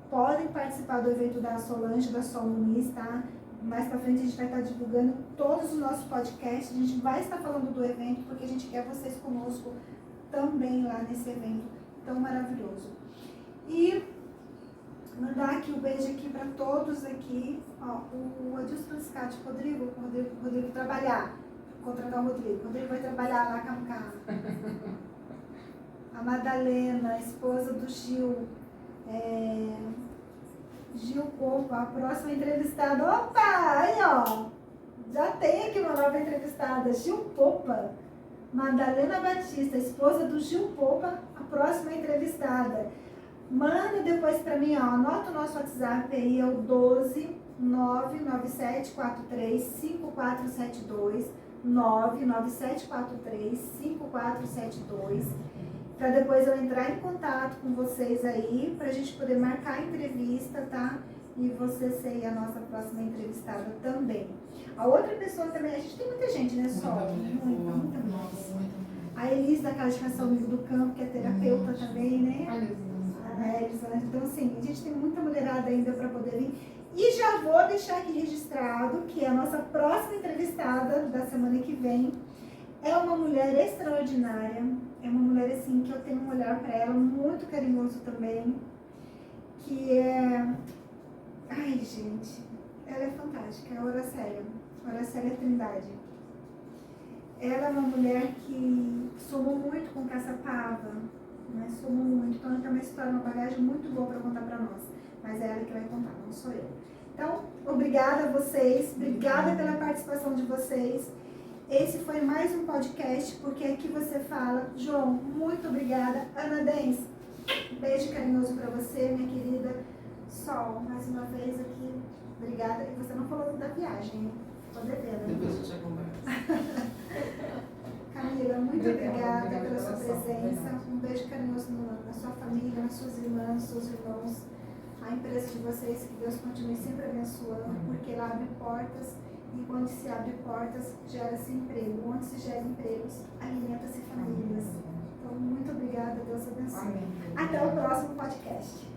podem participar do evento da Solange, da Sol Muniz, tá? Mais pra frente a gente vai estar divulgando todos os nossos podcasts. A gente vai estar falando do evento, porque a gente quer vocês conosco também lá nesse evento tão maravilhoso. E mandar aqui um beijo aqui para todos aqui. Ó, o Adilson Franciscati, Rodrigo trabalhar. Contratar o Rodrigo. O Rodrigo vai trabalhar lá com a Madalena, a esposa do Gil. Gil Popa, a próxima entrevistada. Opa! Aí, ó. Já tem aqui uma nova entrevistada. Gil Popa. Madalena Batista, esposa do Gil Popa, a próxima entrevistada. Manda depois para mim, ó, anota o nosso WhatsApp aí, é o 12 99743 5472, 99743 5472, para depois eu entrar em contato com vocês aí, para a gente poder marcar a entrevista, tá? E você ser a nossa próxima entrevistada também. A outra pessoa também, a gente tem muita gente, né, Sol? Muita mulher. A Elis da Casa de Ração Amigo do Campo, que é terapeuta também, né? A Elisângela. Então, assim, a gente tem muita mulherada ainda para poder vir. E já vou deixar aqui registrado que a nossa próxima entrevistada da semana que vem é uma mulher extraordinária. É uma mulher, assim, que eu tenho um olhar para ela muito carinhoso também. Que é... Ai, gente, ela é fantástica, é a Horacélia Trindade. Ela é uma mulher que somou muito com Caçapava, né? Somou muito, então ela tem uma história, uma bagagem muito boa para contar para nós. Mas é ela que vai contar, não sou eu. Então, obrigada a vocês, obrigada pela participação de vocês. Esse foi mais um podcast, porque aqui você fala. João, muito obrigada. Ana Dens, beijo carinhoso para você, minha querida. Sol, mais uma vez aqui, obrigada. E você não falou da viagem, pode ver, né? Depois a gente já conversa. Camila, muito obrigada pela sua presença. Um beijo carinhoso na sua família, nas suas irmãs, nos seus irmãos. A empresa de vocês, que Deus continue sempre abençoando, porque ela abre portas e quando se abre portas, gera-se emprego. Onde se gera empregos, alimenta-se famílias. Então, muito obrigada, Deus abençoe. Até o próximo podcast.